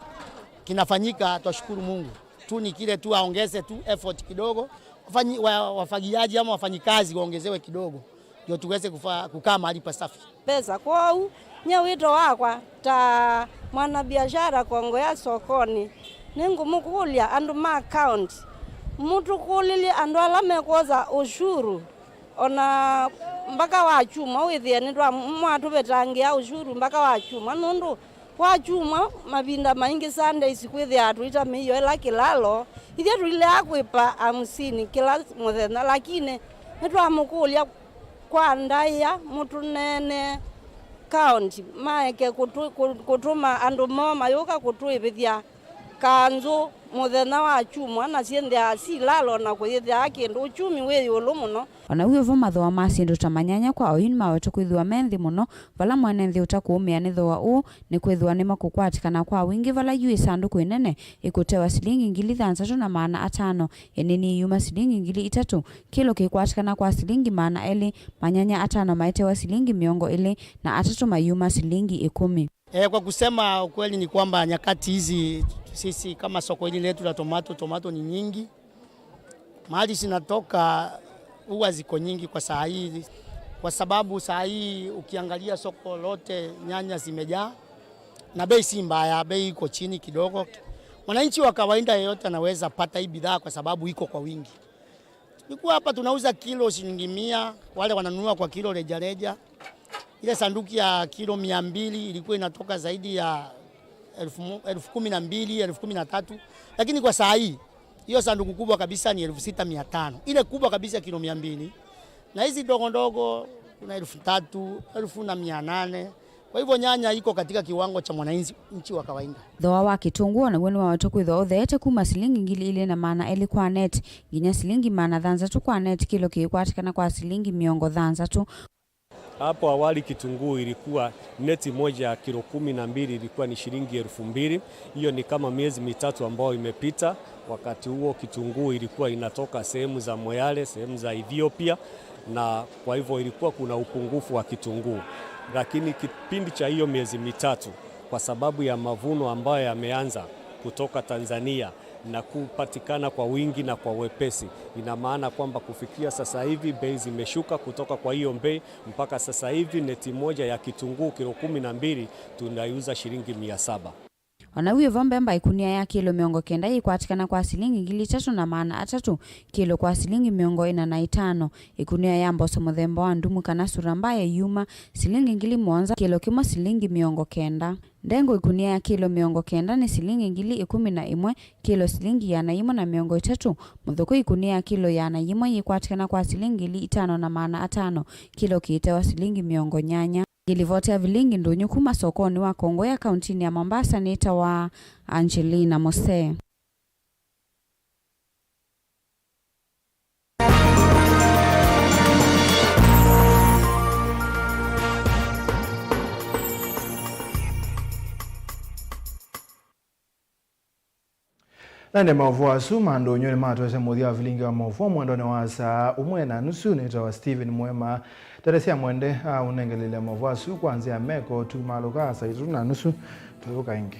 kinafanyika, twashukuru Mungu. Tu ni kile tu aongeze tu effort kidogo, wafagiaji ama wafanyikazi waongezewe kidogo ndio tuweze kukaa mahali pasafi. Pesa kwao nyawito wakwa ta mwana biashara Kongo ya sokoni ningu mukulia andu ma account mutu kulili andu alame koza ushuru ona mpaka wachuma withie nitwa mwatu betangia ushuru mpaka wachuma nundu wachuma mabinda maingi Sunday sikwithie atuita miyo ila kilalo ithie tuile akwipa 50 kila muthenya, lakini nitwa mukulia kwa ndaya mutu nene county maeke kutuma andu moma yuka kutuibithia kanzu muthenya wa chumwa na siende asilalo na kwithia akindu uchumi wi yulu muno. Ona huyo vo mathoa ma sindu ta manyanya kwa oyuni mawetu kwithwa menthi muno vala mwene nthi utakuumia ni thoa u ni kwithwa ni makukwatikana kwa wingi vala yui sanduku inene ikutewa silingi 3,500 yenini yuma silingi 3,000 kilo kikwatikana kwa silingi 200 manyanya 5 maitewa silingi 200 na 3 mayuma silingi 10. Kwa kusema ukweli ni kwamba nyakati hizi sisi kama soko hili letu la tomato ni nyingi. Mahali zinatoka huwa ziko nyingi kwa saa hii, kwa sababu saa hii ukiangalia soko lote nyanya zimejaa na bei si mbaya, bei iko chini kidogo. Mwananchi wa kawaida yeyote anaweza pata hii bidhaa kwa sababu iko kwa wingi. Ilikuwa hapa tunauza kilo shilingi 100, wale wananunua kwa kilo rejareja. Ile sanduku ya kilo 200 ilikuwa inatoka zaidi ya 12,000, 13,000, lakini kwa saa hii hiyo sanduku kubwa kabisa ni 6,500. Ile kubwa kabisa kilo 200. Na hizi ndogo ndogo kuna 3,000, 1,800. Kwa hivyo nyanya iko katika kiwango cha mwananchi wa kawaida. Thoa wa kitunguo na wenu wa tokwitho othete kuma silingi ngili ile na maana eli kwa net nginya silingi maana thanza tu kwa net kilo kikwatikana kwa silingi miongo thanza tu. Hapo awali kitunguu ilikuwa neti moja ya kilo 12 ilikuwa ni shilingi 2,000. Hiyo ni kama miezi mitatu ambayo imepita. Wakati huo kitunguu ilikuwa inatoka sehemu za Moyale, sehemu za Ethiopia, na kwa hivyo ilikuwa kuna upungufu wa kitunguu. Lakini kipindi cha hiyo miezi mitatu, kwa sababu ya mavuno ambayo yameanza kutoka Tanzania na kupatikana kwa wingi na kwa wepesi, ina maana kwamba kufikia sasa hivi bei zimeshuka kutoka kwa hiyo bei mpaka sasa hivi neti moja ya kitunguu kilo 12 tunaiuza shilingi 700. Wanawiyo vambemba ikunia ya kilo 90 ikwatikana kwa silingi ngili 3 na maana 3 kilo kwa silingi 45. Ikunia ya mboso muthemba wa ndumu kana sura mbaya yuma silingi ngili 7 kilo kimo silingi 90. Ndengo ikunia ya kilo 90 ni silingi ngili 11 kilo silingi ya 130. Muthoko ikunia ya kilo ya 1 ikwatikana kwa silingi 5 na maana 5 kilo kiitewa silingi 80. Gilivotea vilingi ndunyu kuma sokoni wa Kongo ya kauntini ya Mombasa nita wa Angelina Mose. Nande maovu wa suma ndo nyoni matose muthia wa vilingi wa maovu mwendo ni wa saa 1:30 nita wa Steven Mwema teresia mwende unengelele maovu wa su kuanzia meko tu maluka saa 2:30 tuvuka ingi.